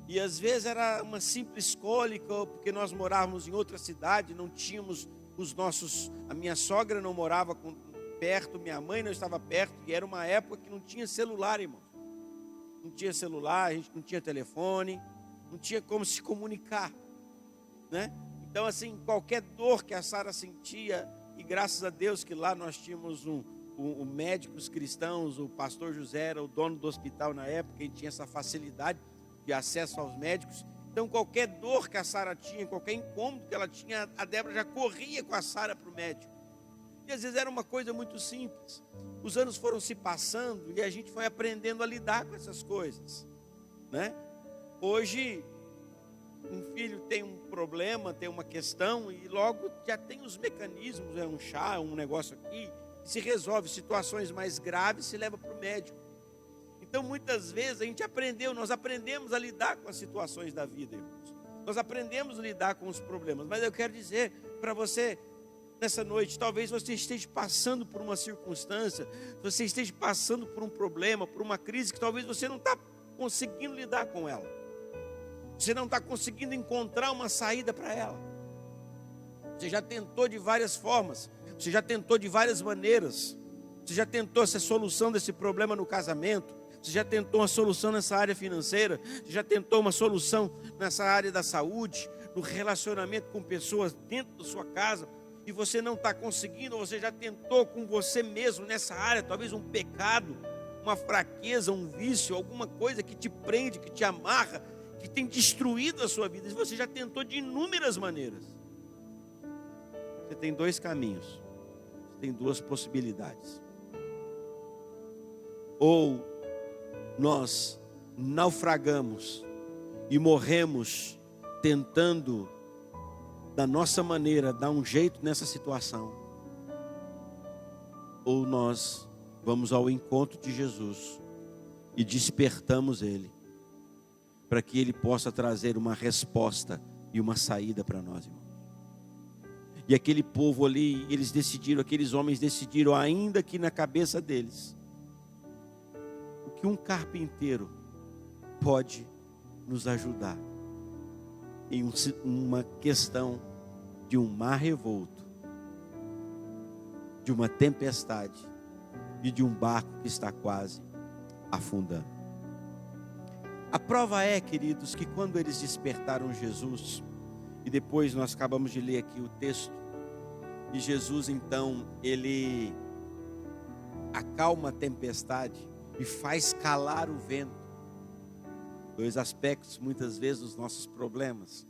E às vezes era uma simples cólica, porque nós morávamos em outra cidade, não tínhamos a minha sogra não morava perto, minha mãe não estava perto, e era uma época que não tinha celular, irmão. Não tinha celular, a gente não tinha telefone, não tinha como se comunicar. né? Então, assim, qualquer dor que a Sara sentia, e graças a Deus que lá nós tínhamos médicos cristãos, o pastor José era o dono do hospital na época, e tinha essa facilidade de acesso aos médicos. Então, qualquer dor que a Sara tinha, qualquer incômodo que ela tinha, a Débora já corria com a Sara para o médico. E às vezes era uma coisa muito simples. Os anos foram se passando e a gente foi aprendendo a lidar com essas coisas, né? Hoje, um filho tem um problema, tem uma questão, e logo já tem os mecanismos, um chá, um negócio aqui, se resolve. Situações mais graves se leva para o médico. Então, muitas vezes, nós aprendemos a lidar com as situações da vida, irmãos. Nós aprendemos a lidar com os problemas. Mas eu quero dizer para você, nessa noite, talvez você esteja passando por uma circunstância, você esteja passando por um problema, por uma crise que talvez você não está conseguindo lidar com ela. Você não está conseguindo encontrar uma saída para ela. Você já tentou de várias formas, você já tentou de várias maneiras. Você já tentou essa solução desse problema no casamento, você já tentou uma solução nessa área financeira, você já tentou uma solução nessa área da saúde, no relacionamento com pessoas dentro da sua casa, e você não está conseguindo. Ou você já tentou com você mesmo nessa área, talvez um pecado, uma fraqueza, um vício, alguma coisa que te prende, que te amarra, que tem destruído a sua vida. Você já tentou de inúmeras maneiras. Você tem dois caminhos, você tem duas possibilidades. Ou nós naufragamos e morremos tentando, da nossa maneira, dar um jeito nessa situação, ou nós vamos ao encontro de Jesus e despertamos Ele, para que Ele possa trazer uma resposta e uma saída para nós, irmãos. E aquele povo ali, aqueles homens decidiram, ainda que na cabeça deles, o que um carpinteiro pode nos ajudar em uma questão de um mar revolto, de uma tempestade e de um barco que está quase afundando. A prova é, queridos, que quando eles despertaram Jesus, e depois nós acabamos de ler aqui o texto, e Jesus então, ele acalma a tempestade e faz calar o vento. Dois aspectos muitas vezes dos nossos problemas: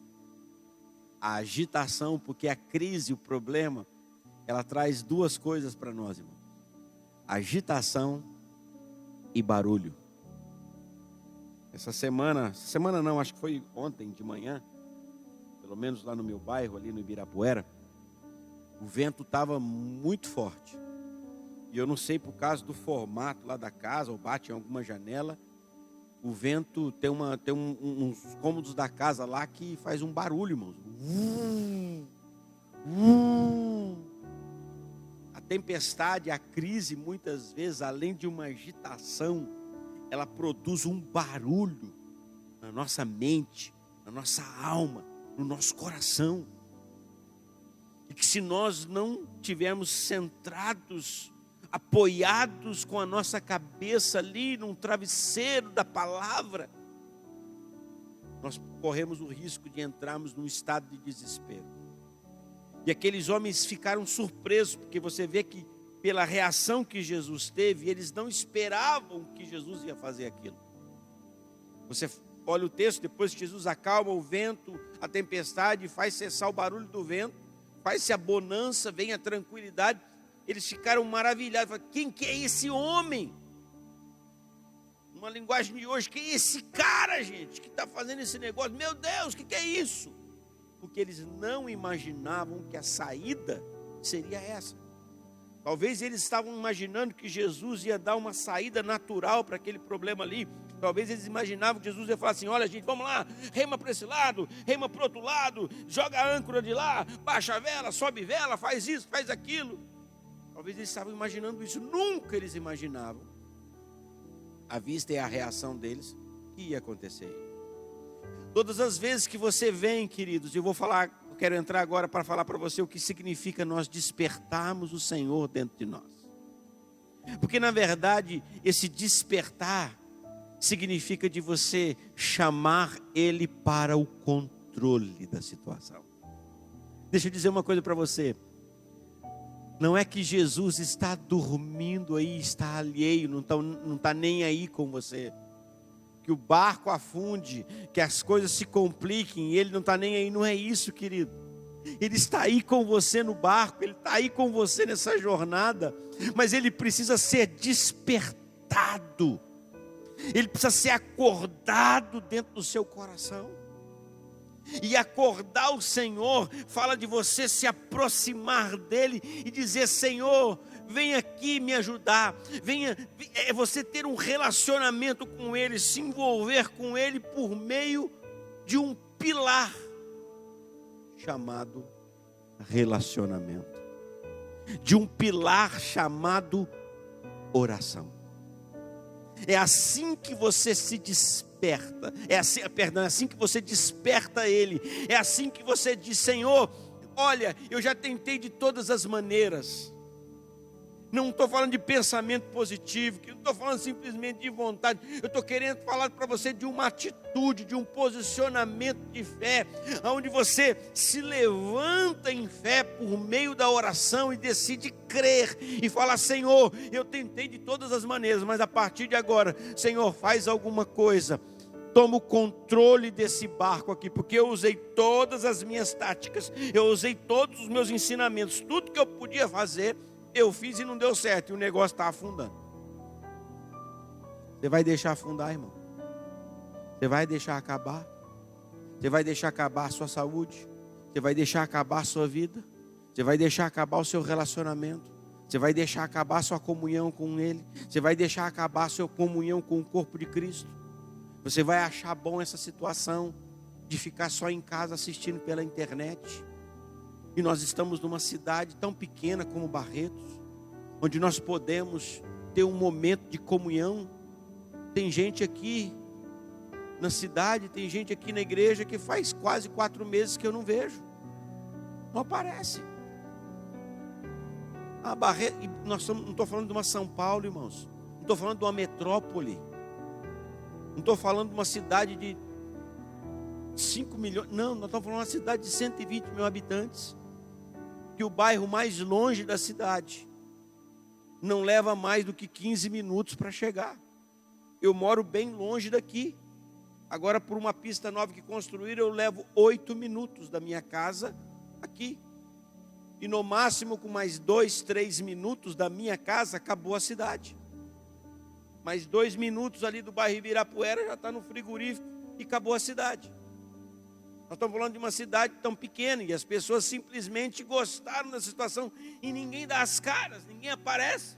a agitação, porque a crise, o problema, ela traz duas coisas para nós, irmãos: agitação e barulho. Essa semana não, acho que foi ontem de manhã, pelo menos lá no meu bairro, ali no Ibirapuera, o vento estava muito forte. E eu não sei, por causa do formato lá da casa, ou bate em alguma janela, o vento tem uns cômodos da casa lá que faz um barulho, irmãos. A tempestade, a crise, muitas vezes, além de uma agitação, ela produz um barulho na nossa mente, na nossa alma, no nosso coração. E que se nós não tivermos centrados, apoiados com a nossa cabeça ali num travesseiro da palavra, nós corremos o risco de entrarmos num estado de desespero. E aqueles homens ficaram surpresos, porque você vê que pela reação que Jesus teve, eles não esperavam que Jesus ia fazer aquilo. Você olha o texto, depois que Jesus acalma o vento, a tempestade, faz cessar o barulho do vento, faz-se a bonança, vem a tranquilidade. Eles ficaram maravilhados, falaram: quem que é esse homem? Numa linguagem de hoje, quem é esse cara, gente, que está fazendo esse negócio? Meu Deus, o que é isso? Porque eles não imaginavam que a saída seria essa. Talvez eles estavam imaginando que Jesus ia dar uma saída natural para aquele problema ali. Talvez eles imaginavam que Jesus ia falar assim: olha, gente, vamos lá, rema para esse lado, rema para o outro lado, joga a âncora de lá, baixa a vela, sobe vela, faz isso, faz aquilo. Talvez eles estavam imaginando isso. Nunca eles imaginavam, à vista e a reação deles, que ia acontecer. Todas as vezes que você vem, queridos, eu quero entrar agora para falar para você o que significa nós despertarmos o Senhor dentro de nós. Porque na verdade, esse despertar significa de você chamar Ele para o controle da situação. Deixa eu dizer uma coisa para você. Não é que Jesus está dormindo aí, está alheio, não está nem aí com você. Que o barco afunde, que as coisas se compliquem, e Ele não está nem aí. Não é isso, querido. Ele está aí com você no barco, Ele está aí com você nessa jornada, mas Ele precisa ser despertado. Ele precisa ser acordado dentro do seu coração. E acordar o Senhor fala de você se aproximar dEle e dizer: Senhor, vem aqui me ajudar. É você ter um relacionamento com Ele, se envolver com Ele por meio de um pilar chamado relacionamento, de um pilar chamado oração. É assim que você se desperta, é assim que você desperta Ele, é assim que você diz: Senhor, olha, eu já tentei de todas as maneiras. Não estou falando de pensamento positivo, não estou falando simplesmente de vontade. Eu estou querendo falar para você de uma atitude, de um posicionamento de fé, onde você se levanta em fé por meio da oração e decide crer e falar: Senhor, eu tentei de todas as maneiras, mas a partir de agora, Senhor, faz alguma coisa. Toma o controle desse barco aqui, porque eu usei todas as minhas táticas, eu usei todos os meus ensinamentos, tudo que eu podia fazer, eu fiz e não deu certo, e o negócio está afundando. Você vai deixar afundar, irmão? Você vai deixar acabar? Você vai deixar acabar a sua saúde? Você vai deixar acabar a sua vida? Você vai deixar acabar o seu relacionamento? Você vai deixar acabar a sua comunhão com Ele? Você vai deixar acabar a sua comunhão com o corpo de Cristo? Você vai achar bom essa situação de ficar só em casa assistindo pela internet? E nós estamos numa cidade tão pequena como Barretos, onde nós podemos ter um momento de comunhão. Tem gente aqui na cidade, tem gente aqui na igreja que faz quase 4 meses que eu não vejo. Não aparece. A Barretos, não estou falando de uma São Paulo, irmãos. Não estou falando de uma metrópole. Não estou falando de uma cidade de 5 milhões. Não, nós estamos falando de uma cidade de 120 mil habitantes. Que o bairro mais longe da cidade não leva mais do que 15 minutos para chegar. Eu moro bem longe daqui. Agora, por uma pista nova que construíram, eu levo 8 minutos da minha casa aqui. E no máximo, com mais 2, 3 minutos da minha casa, acabou a cidade. Mais 2 minutos ali do bairro Ibirapuera, já está no frigorífico e acabou a cidade. Nós estamos falando de uma cidade tão pequena e as pessoas simplesmente gostaram da situação e ninguém dá as caras, ninguém aparece.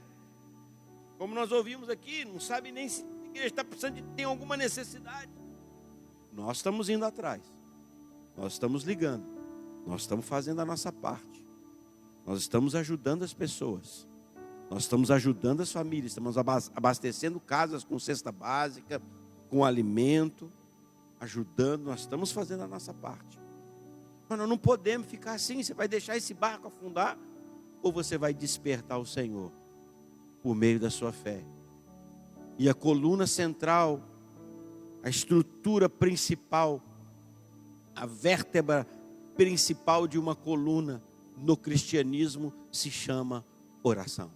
Como nós ouvimos aqui, não sabe nem se a igreja está precisando tem alguma necessidade. Nós estamos indo atrás, nós estamos ligando, nós estamos fazendo a nossa parte, nós estamos ajudando as pessoas, nós estamos ajudando as famílias, estamos abastecendo casas com cesta básica, com alimento, ajudando, nós estamos fazendo a nossa parte. Mas nós não podemos ficar assim. Você vai deixar esse barco afundar? Ou você vai despertar o Senhor por meio da sua fé? E a coluna central, a estrutura principal, a vértebra principal de uma coluna no cristianismo se chama oração.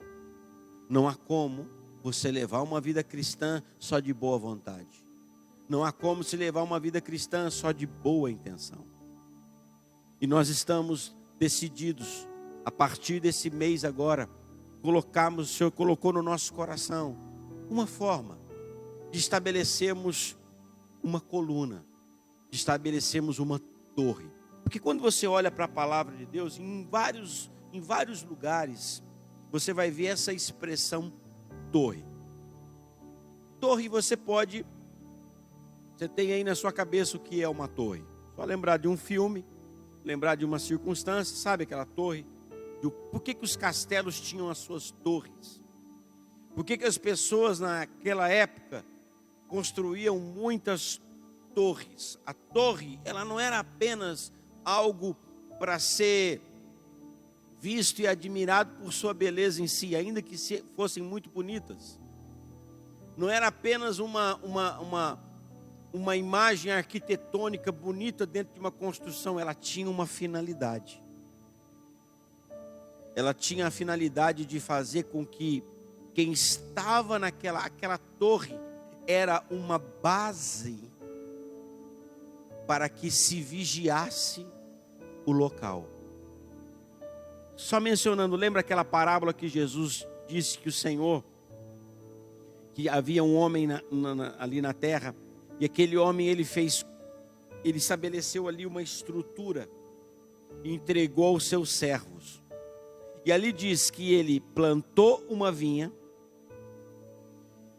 Não há como você levar uma vida cristã só de boa vontade. Não há como se levar uma vida cristã só de boa intenção. E nós estamos decididos, a partir desse mês agora, o Senhor colocou no nosso coração uma forma de estabelecermos uma coluna, de estabelecermos uma torre. Porque quando você olha para a palavra de Deus, em vários lugares, você vai ver essa expressão torre. Torre você tem aí na sua cabeça o que é uma torre. Só lembrar de um filme, lembrar de uma circunstância, sabe aquela torre? Por que os castelos tinham as suas torres? Por que as pessoas naquela época construíam muitas torres? A torre, ela não era apenas algo para ser visto e admirado por sua beleza em si, ainda que fossem muito bonitas. Não era apenas uma imagem arquitetônica bonita dentro de uma construção, ela tinha uma finalidade. ela tinha a finalidade de fazer com que quem estava aquela torre era uma base para que se vigiasse o local. Só mencionando, lembra aquela parábola que Jesus disse que o Senhor, que havia um homem ali na terra, e aquele homem ele estabeleceu ali uma estrutura e entregou aos seus servos. E ali diz que ele plantou uma vinha,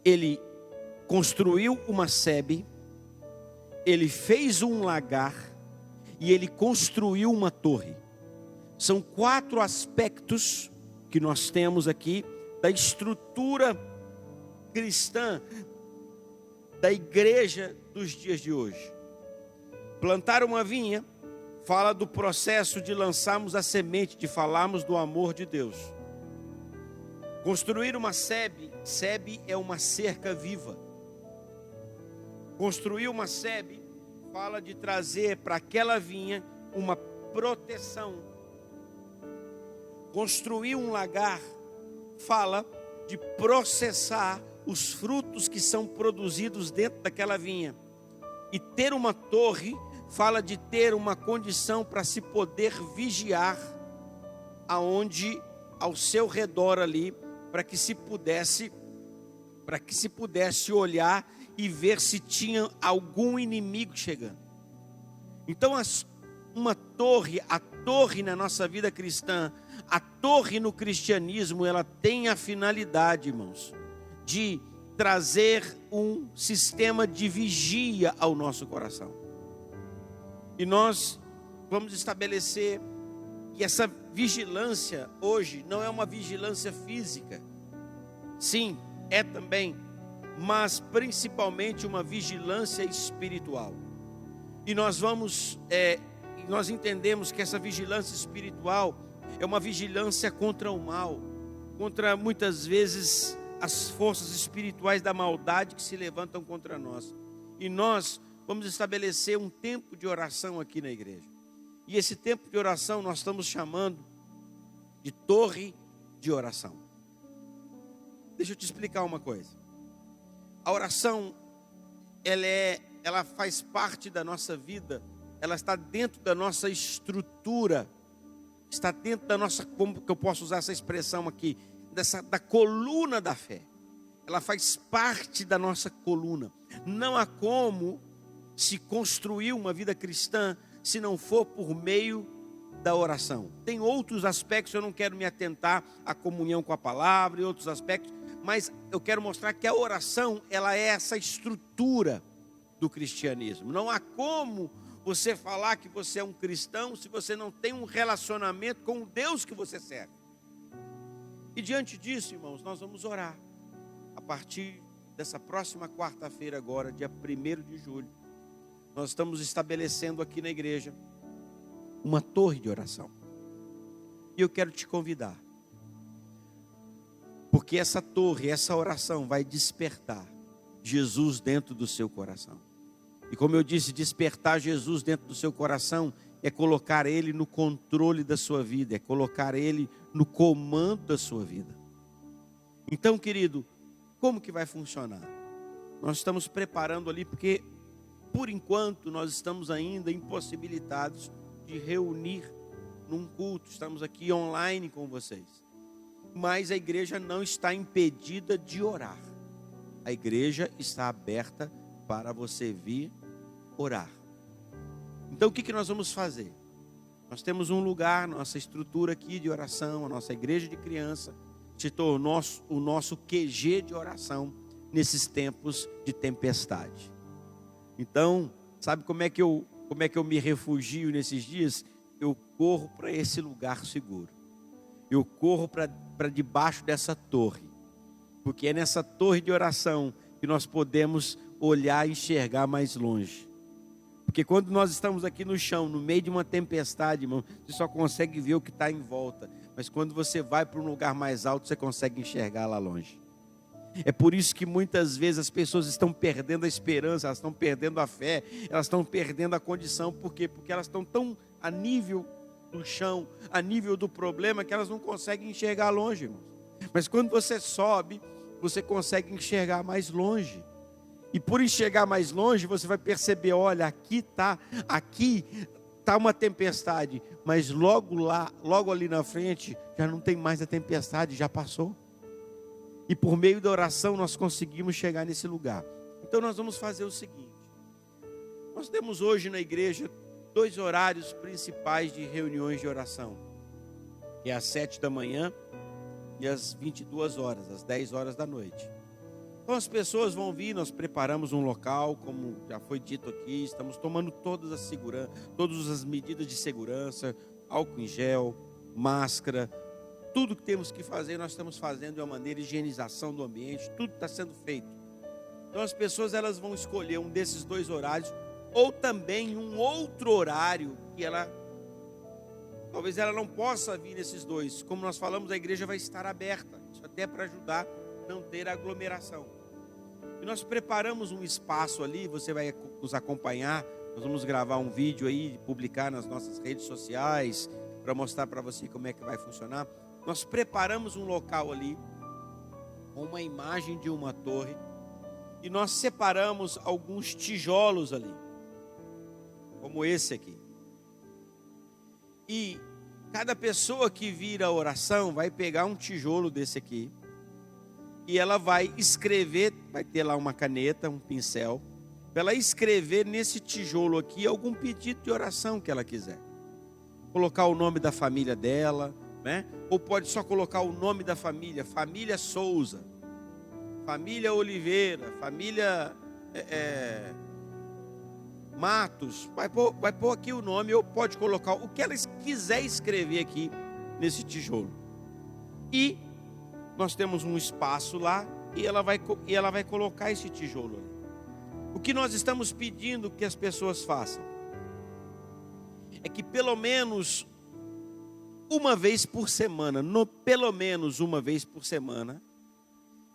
ele construiu uma sebe, ele fez um lagar e ele construiu uma torre. São 4 aspectos que nós temos aqui da estrutura cristã da igreja dos dias de hoje. Plantar uma vinha fala do processo de lançarmos a semente, de falarmos do amor de Deus. Construir uma sebe é uma cerca viva. Construir uma sebe fala de trazer para aquela vinha uma proteção. Construir um lagar fala de processar os frutos que são produzidos dentro daquela vinha. E ter uma torre fala de ter uma condição para se poder vigiar aonde ao seu redor ali, para que se pudesse olhar e ver se tinha algum inimigo chegando. Então a torre na nossa vida cristã, a torre no cristianismo, ela tem a finalidade, irmãos, de trazer um sistema de vigia ao nosso coração. E nós vamos estabelecer que essa vigilância hoje não é uma vigilância física. Sim, é também, mas principalmente uma vigilância espiritual. E nós entendemos que essa vigilância espiritual é uma vigilância contra o mal, contra muitas vezes as forças espirituais da maldade que se levantam contra nós. E nós vamos estabelecer um tempo de oração aqui na igreja. E esse tempo de oração nós estamos chamando de torre de oração. Deixa eu te explicar uma coisa. A oração, ela faz parte da nossa vida, ela está dentro da nossa estrutura, está dentro da nossa, como que eu posso usar essa expressão aqui, da coluna da fé. Ela faz parte da nossa coluna. Não há como se construir uma vida cristã se não for por meio da oração. Tem outros aspectos, eu não quero me atentar à comunhão com a palavra e outros aspectos, mas eu quero mostrar que a oração, ela é essa estrutura do cristianismo. Não há como você falar que você é um cristão se você não tem um relacionamento com o Deus que você serve. E diante disso, irmãos, nós vamos orar. A partir dessa próxima quarta-feira agora, dia 1º de julho, nós estamos estabelecendo aqui na igreja uma torre de oração. E eu quero te convidar, porque essa torre, essa oração vai despertar Jesus dentro do seu coração. E como eu disse, despertar Jesus dentro do seu coração é colocar Ele no controle da sua vida, é colocar Ele no comando da sua vida. Então, querido, como que vai funcionar? Nós estamos preparando ali, porque por enquanto nós estamos ainda impossibilitados de reunir num culto. Estamos aqui online com vocês. Mas a igreja não está impedida de orar. A igreja está aberta para você vir orar. Então o que nós vamos fazer? Nós temos um lugar, nossa estrutura aqui de oração, a nossa igreja de criança se tornou o nosso QG de oração nesses tempos de tempestade. Então, sabe como é que eu me refugio nesses dias? Eu corro para esse lugar seguro. Eu corro para debaixo dessa torre. Porque é nessa torre de oração que nós podemos olhar e enxergar mais longe. Porque quando nós estamos aqui no chão, no meio de uma tempestade, irmão, você só consegue ver o que está em volta. Mas quando você vai para um lugar mais alto, você consegue enxergar lá longe. É por isso que muitas vezes as pessoas estão perdendo a esperança, elas estão perdendo a fé, elas estão perdendo a condição. Por quê? Porque elas estão tão a nível do chão, a nível do problema, que elas não conseguem enxergar longe, irmãos. Mas quando você sobe, você consegue enxergar mais longe. E por enxergar mais longe, você vai perceber, olha, aqui tá uma tempestade, mas logo ali na frente, já não tem mais a tempestade, já passou. E por meio da oração nós conseguimos chegar nesse lugar. Então nós vamos fazer o seguinte. Nós temos hoje na igreja 2 horários principais de reuniões de oração. Que é às 7 da manhã e às 22 horas, às 10 horas da noite. Então as pessoas vão vir, nós preparamos um local, como já foi dito aqui, estamos tomando todas as medidas de segurança, álcool em gel, máscara, tudo que temos que fazer, nós estamos fazendo de uma maneira de higienização do ambiente, tudo está sendo feito. Então as pessoas elas vão escolher um desses 2 horários, ou também um outro horário, que talvez ela não possa vir nesses 2. Como nós falamos, a igreja vai estar aberta, isso até para ajudar a não ter aglomeração. E nós preparamos um espaço ali, você vai nos acompanhar, nós vamos gravar um vídeo aí, publicar nas nossas redes sociais, para mostrar para você como é que vai funcionar. Nós preparamos um local ali, com uma imagem de uma torre, e nós separamos alguns tijolos ali, como esse aqui. E cada pessoa que vir a oração vai pegar um tijolo desse aqui, e ela vai escrever, vai ter lá uma caneta, um pincel, para ela escrever nesse tijolo aqui algum pedido de oração que ela quiser. Colocar o nome da família dela, né? Ou pode só colocar o nome da família, família Souza, família Oliveira, família Matos, vai pôr aqui o nome, ou pode colocar o que ela quiser escrever aqui nesse tijolo. E nós temos um espaço lá, e ela vai colocar esse tijolo ali. O que nós estamos pedindo que as pessoas façam é que pelo menos uma vez por semana,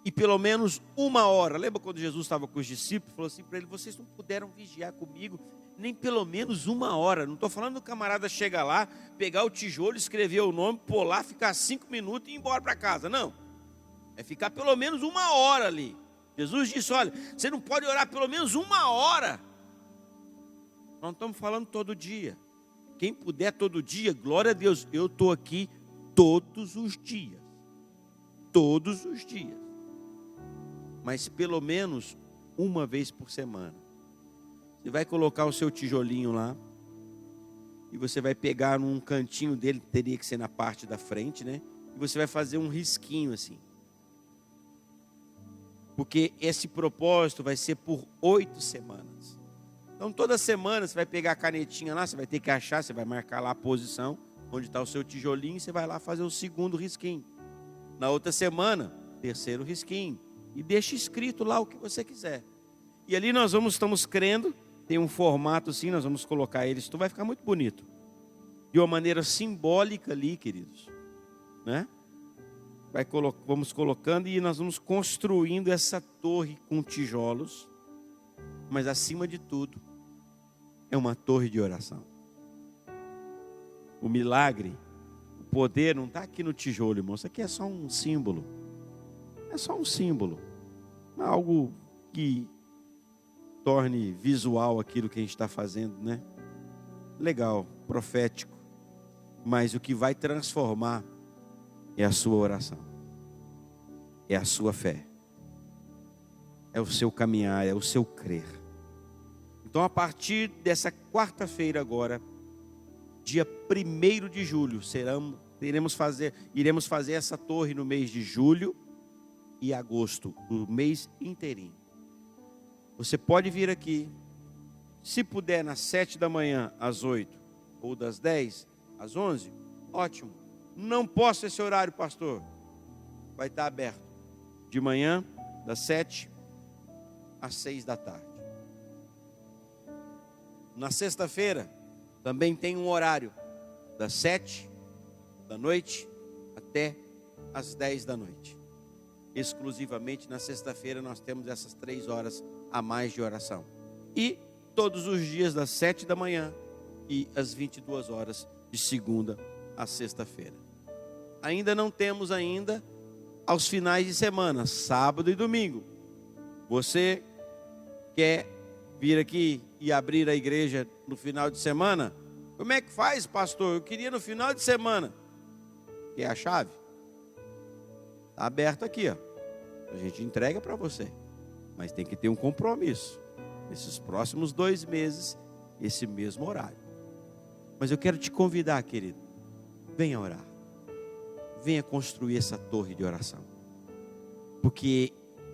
e pelo menos 1 hora. Lembra quando Jesus estava com os discípulos? Falou assim para ele: vocês não puderam vigiar comigo nem pelo menos 1 hora. Não estou falando do camarada chegar lá, pegar o tijolo, escrever o nome, pôr lá, ficar 5 minutos e ir embora para casa. Não, é ficar pelo menos 1 hora ali. Jesus disse: olha, você não pode orar pelo menos 1 hora. Nós não estamos falando todo dia. Quem puder todo dia, glória a Deus. Eu estou aqui todos os dias. Todos os dias. Mas pelo menos 1 vez por semana. Você vai colocar o seu tijolinho lá. E você vai pegar num cantinho dele, teria que ser na parte da frente, né? E você vai fazer um risquinho assim. Porque esse propósito vai ser por 8 semanas. Então toda semana você vai pegar a canetinha lá, você vai ter que achar, você vai marcar lá a posição, onde está o seu tijolinho, e você vai lá fazer o 2º risquinho. Na outra semana, 3º risquinho. E deixa escrito lá o que você quiser. E ali nós estamos crendo, tem um formato assim, nós vamos colocar eles, vai ficar muito bonito. De uma maneira simbólica ali, queridos. Né? Vamos colocando e nós vamos construindo essa torre com tijolos. Mas acima de tudo, é uma torre de oração. O milagre, o poder não está aqui no tijolo, irmão. Isso aqui é só um símbolo. É só um símbolo. Algo que torne visual aquilo que a gente está fazendo, né? Legal, profético. Mas o que vai transformar é a sua oração. É a sua fé. É o seu caminhar, é o seu crer. Então, a partir dessa quarta-feira agora, dia 1º de julho, iremos fazer essa torre no mês de julho e agosto, o mês inteirinho. Você pode vir aqui, se puder, nas 7 da manhã, às 8, ou das 10 às 11, ótimo. Não posso esse horário, pastor. Vai estar aberto de manhã, das 7 às 6 da tarde. Na sexta-feira também tem um horário, das 7 da noite até às 10 da noite. Exclusivamente na sexta-feira nós temos essas 3 horas a mais de oração. E todos os dias das 7 da manhã e às 22 horas de segunda a sexta-feira. Ainda não temos aos finais de semana, sábado e domingo. Você quer vir aqui e abrir a igreja no final de semana? Como é que faz, pastor? Eu queria no final de semana. Quer a chave? Está aberto aqui, ó. A gente entrega para você. Mas tem que ter um compromisso. Nesses próximos 2 meses, esse mesmo horário. Mas eu quero te convidar, querido. Venha orar. Venha construir essa torre de oração. Porque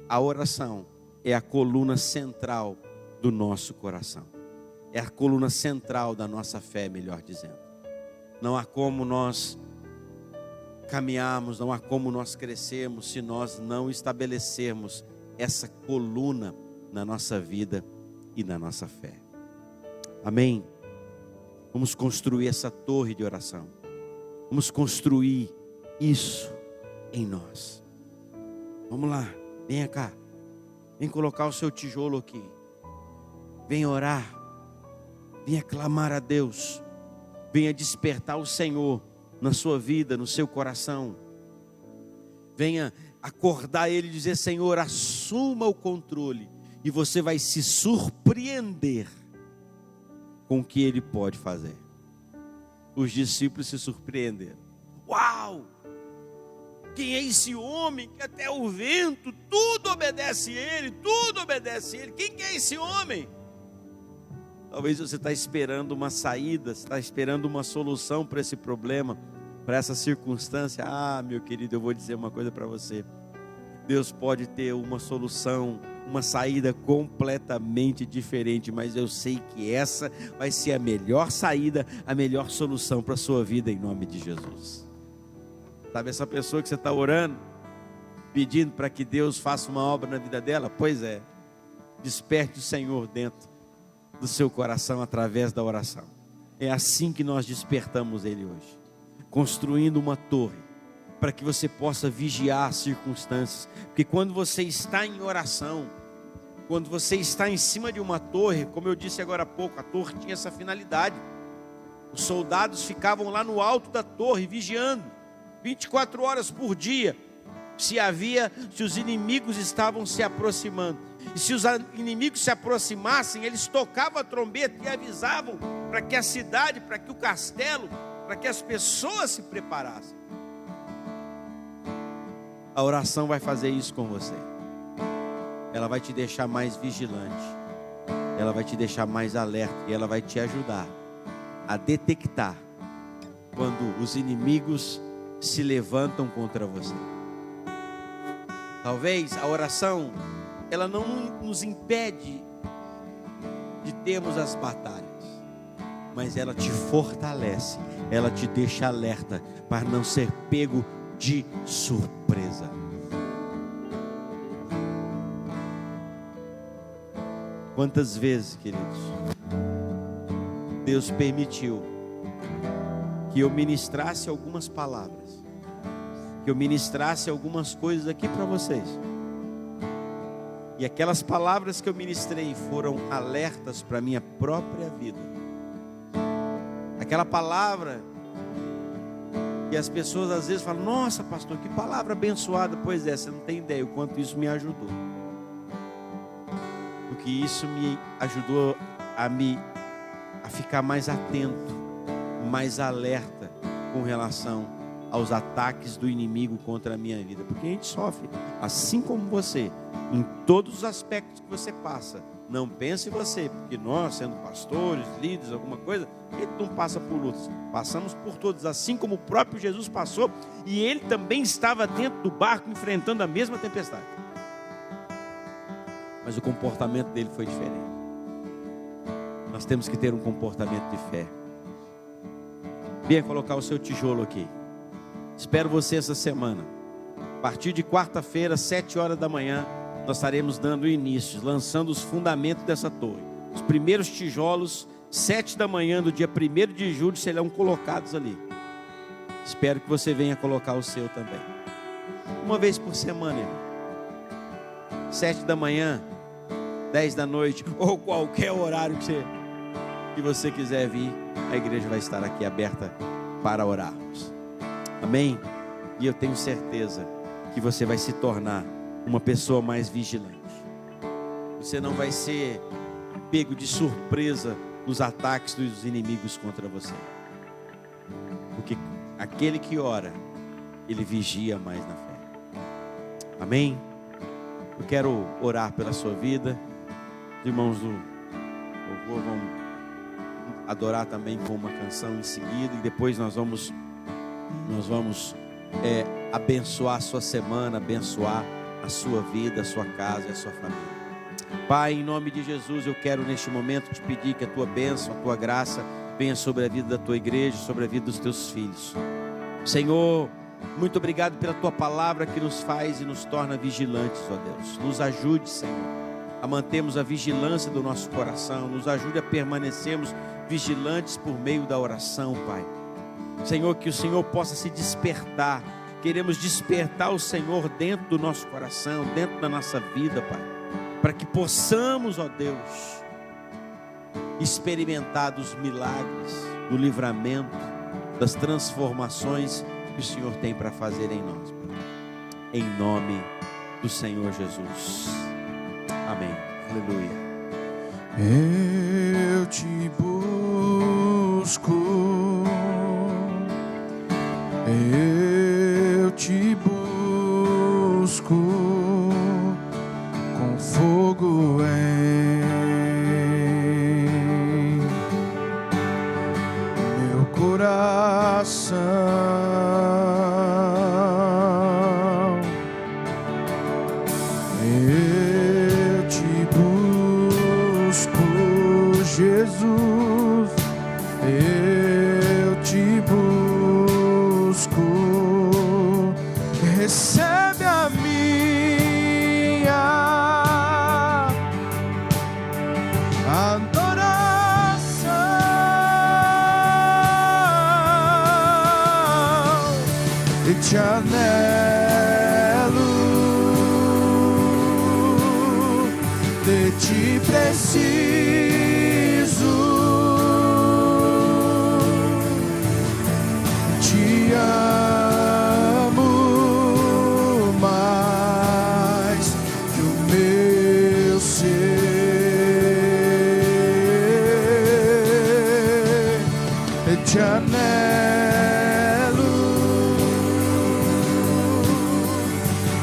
a oração é a coluna central do nosso coração. É a coluna central da nossa fé, melhor dizendo. Não há como nós caminharmos, não há como nós crescermos se nós não estabelecermos essa coluna na nossa vida e na nossa fé. Amém? Vamos construir essa torre de oração. Vamos construir isso em nós. Vamos lá, venha cá. Vem colocar o seu tijolo aqui. Venha orar. Venha clamar a Deus. Venha despertar o Senhor na sua vida, no seu coração. Venha acordar Ele e dizer: Senhor, assuma o controle. E você vai se surpreender com o que Ele pode fazer. Os discípulos se surpreenderam. Uau! Quem é esse homem que até o vento, tudo obedece a Ele, tudo obedece a Ele. Quem que é esse homem? Talvez você está esperando uma saída, está esperando uma solução para esse problema, para essa circunstância. Ah, meu querido, eu vou dizer uma coisa para você. Deus pode ter uma solução, uma saída completamente diferente, mas eu sei que essa vai ser a melhor saída, a melhor solução para a sua vida, em nome de Jesus. Sabe essa pessoa que você está orando, pedindo para que Deus faça uma obra na vida dela? Pois é, desperte o Senhor dentro do seu coração através da oração. É assim que nós despertamos Ele hoje, construindo uma torre, para que você possa vigiar as circunstâncias. Porque quando você está em oração, quando você está em cima de uma torre, como eu disse agora há pouco, a torre tinha essa finalidade. Os soldados ficavam lá no alto da torre, vigiando, 24 horas por dia, se os inimigos estavam se aproximando. E se os inimigos se aproximassem, eles tocavam a trombeta e avisavam para que a cidade, para que o castelo, para que as pessoas se preparassem. A oração vai fazer isso com você. Ela vai te deixar mais vigilante. Ela vai te deixar mais alerta. E ela vai te ajudar a detectar quando os inimigos se levantam contra você. Talvez a oração, ela não nos impede de termos as batalhas, mas ela te fortalece, ela te deixa alerta para não ser pego de surpresa. Quantas vezes, queridos, Deus permitiu que eu ministrasse algumas palavras, que eu ministrasse algumas coisas aqui para vocês, e aquelas palavras que eu ministrei foram alertas para a minha própria vida. Aquela palavra que as pessoas às vezes falam: nossa, pastor, que palavra abençoada. Pois é, você não tem ideia o quanto isso me ajudou. Porque isso me ajudou a ficar mais atento, mais alerta com relação aos ataques do inimigo contra a minha vida. Porque a gente sofre, assim como você, em todos os aspectos que você passa. Não pense você, porque nós, sendo pastores, líderes, alguma coisa, a gente não passa por lutas. Passamos por todos, assim como o próprio Jesus passou, e Ele também estava dentro do barco, enfrentando a mesma tempestade. Mas o comportamento dele foi diferente. Nós temos que ter um comportamento de fé. Venha colocar o seu tijolo aqui. Espero você essa semana. A partir de quarta-feira, 7 horas da manhã, nós estaremos dando início, lançando os fundamentos dessa torre. Os primeiros tijolos, 7 da manhã do dia 1º de julho, serão colocados ali. Espero que você venha colocar o seu também. Uma vez por semana, irmão. 7 da manhã, 10 da noite, ou qualquer horário que você que você quiser vir, a igreja vai estar aqui aberta para orarmos. Amém? E eu tenho certeza que você vai se tornar uma pessoa mais vigilante. Você não vai ser pego de surpresa nos ataques dos inimigos contra você. Porque aquele que ora, ele vigia mais na fé. Amém? Eu quero orar pela sua vida. Os irmãos do louvor vão adorar também com uma canção em seguida. E depois nós vamos abençoar a sua semana, abençoar a sua vida, a sua casa e a sua família. Pai, em nome de Jesus, eu quero neste momento te pedir que a tua bênção, a tua graça venha sobre a vida da tua igreja, sobre a vida dos teus filhos. Senhor, muito obrigado pela tua palavra que nos faz e nos torna vigilantes, ó Deus. Nos ajude, Senhor, a mantermos a vigilância do nosso coração. Nos ajude a permanecermos vigilantes por meio da oração, Pai. Senhor, que o Senhor possa se despertar. Queremos despertar o Senhor dentro do nosso coração, dentro da nossa vida, Pai, para que possamos, ó Deus, experimentar dos milagres, do livramento, das transformações que o Senhor tem para fazer em nós, Pai. Em nome do Senhor Jesus. Amém. Aleluia. Eu te busco, eu te busco com fogo em meu coração. Eu te busco, Jesus, eu te busco. Recebe a minha adoração. E te anelo, de ti preciso, te amo mais que o meu ser. E te anelo,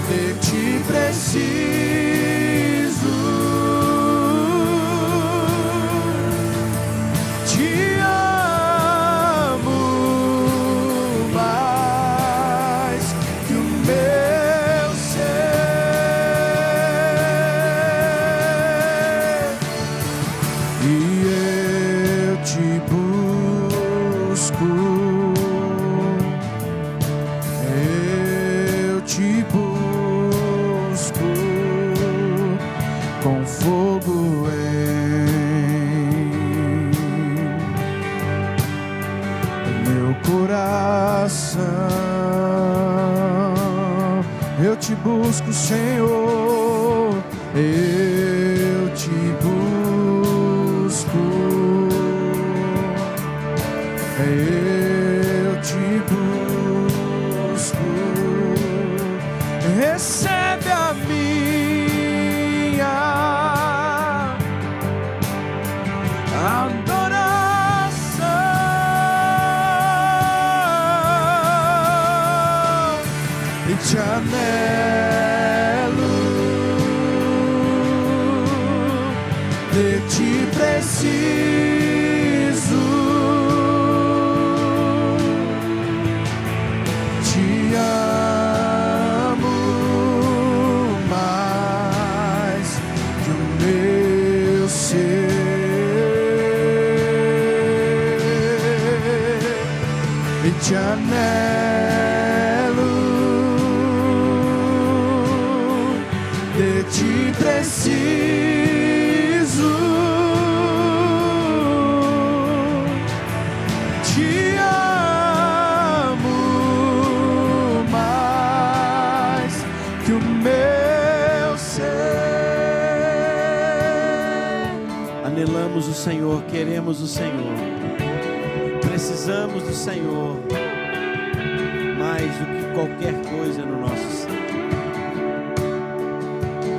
de ti preciso, te amo mais que o meu ser. E eu te busco, eu te busco com fogo em meu coração. Eu te busco, Senhor, eu te busco, eu te busco. Recebe a minha adoração. E te anelo, de ti preciso, te amo mais que o meu ser. E te anelo, de ti preciso, te amo mais que o meu ser. Anelamos o Senhor, queremos o Senhor, precisamos do Senhor mais do que qualquer coisa no nosso ser.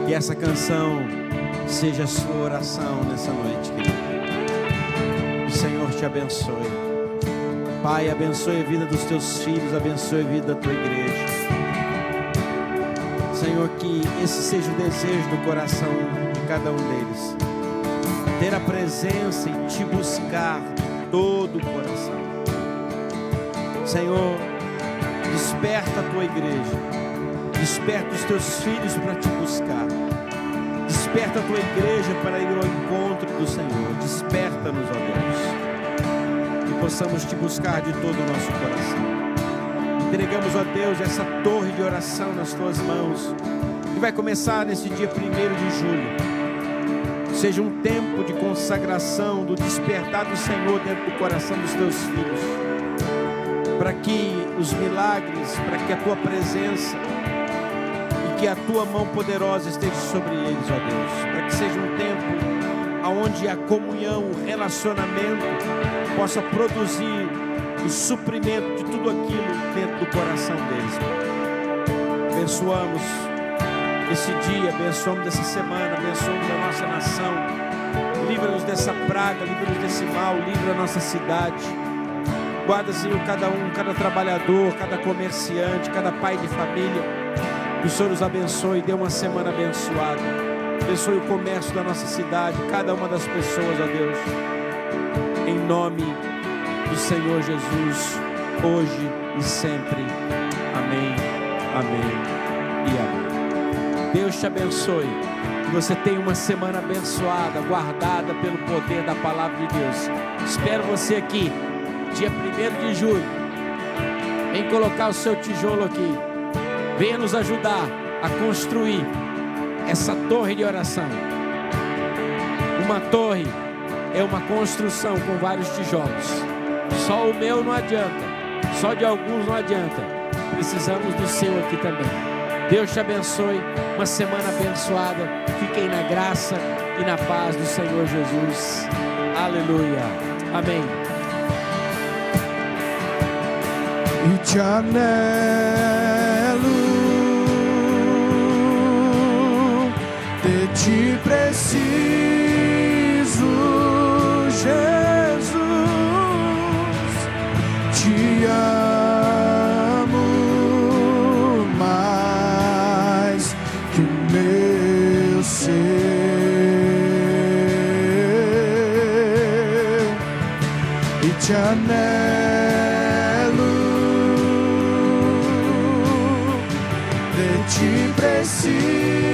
Que essa canção seja a sua oração nessa noite, querido. Que o Senhor te abençoe. Pai, abençoe a vida dos teus filhos, abençoe a vida da tua igreja. Senhor, que esse seja o desejo do coração de cada um deles. Ter a presença e te buscar todo o coração. Senhor, desperta a tua igreja. Desperta os teus filhos para te buscar. Desperta a tua igreja para ir ao encontro do Senhor. Desperta-nos, ó Deus. Que possamos te buscar de todo o nosso coração. Entregamos, ó Deus, essa torre de oração nas tuas mãos. Que vai começar nesse dia 1º de julho. Seja um tempo de consagração, do despertar do Senhor dentro do coração dos teus filhos. Para que os milagres, para que a tua presença e que a tua mão poderosa esteja sobre eles, ó Deus. Para que seja um tempo onde a comunhão, o relacionamento possa produzir o suprimento de tudo aquilo dentro do coração deles. Abençoamos esse dia, abençoamos essa semana, abençoamos a nossa nação. Livra-nos dessa praga, livra-nos desse mal, livra a nossa cidade. Guarda, Senhor, cada um, cada trabalhador, cada comerciante, cada pai de família. Que o Senhor os abençoe, dê uma semana abençoada. Abençoe o comércio da nossa cidade, cada uma das pessoas, ó Deus. Em nome do Senhor Jesus, hoje e sempre. Amém, amém e amém. Deus te abençoe. Que você tenha uma semana abençoada, guardada pelo poder da palavra de Deus. Espero você aqui, dia 1º de julho. Vem colocar o seu tijolo aqui. Venha nos ajudar a construir essa torre de oração. Uma torre é uma construção com vários tijolos. Só o meu não adianta, só de alguns não adianta. Precisamos do seu aqui também. Deus te abençoe, uma semana abençoada. Fiquem na graça e na paz do Senhor Jesus. Aleluia. Amém. E te anelo, de ti preciso, Jesus. Te amo mais que o meu ser. E te anelo, te preciso.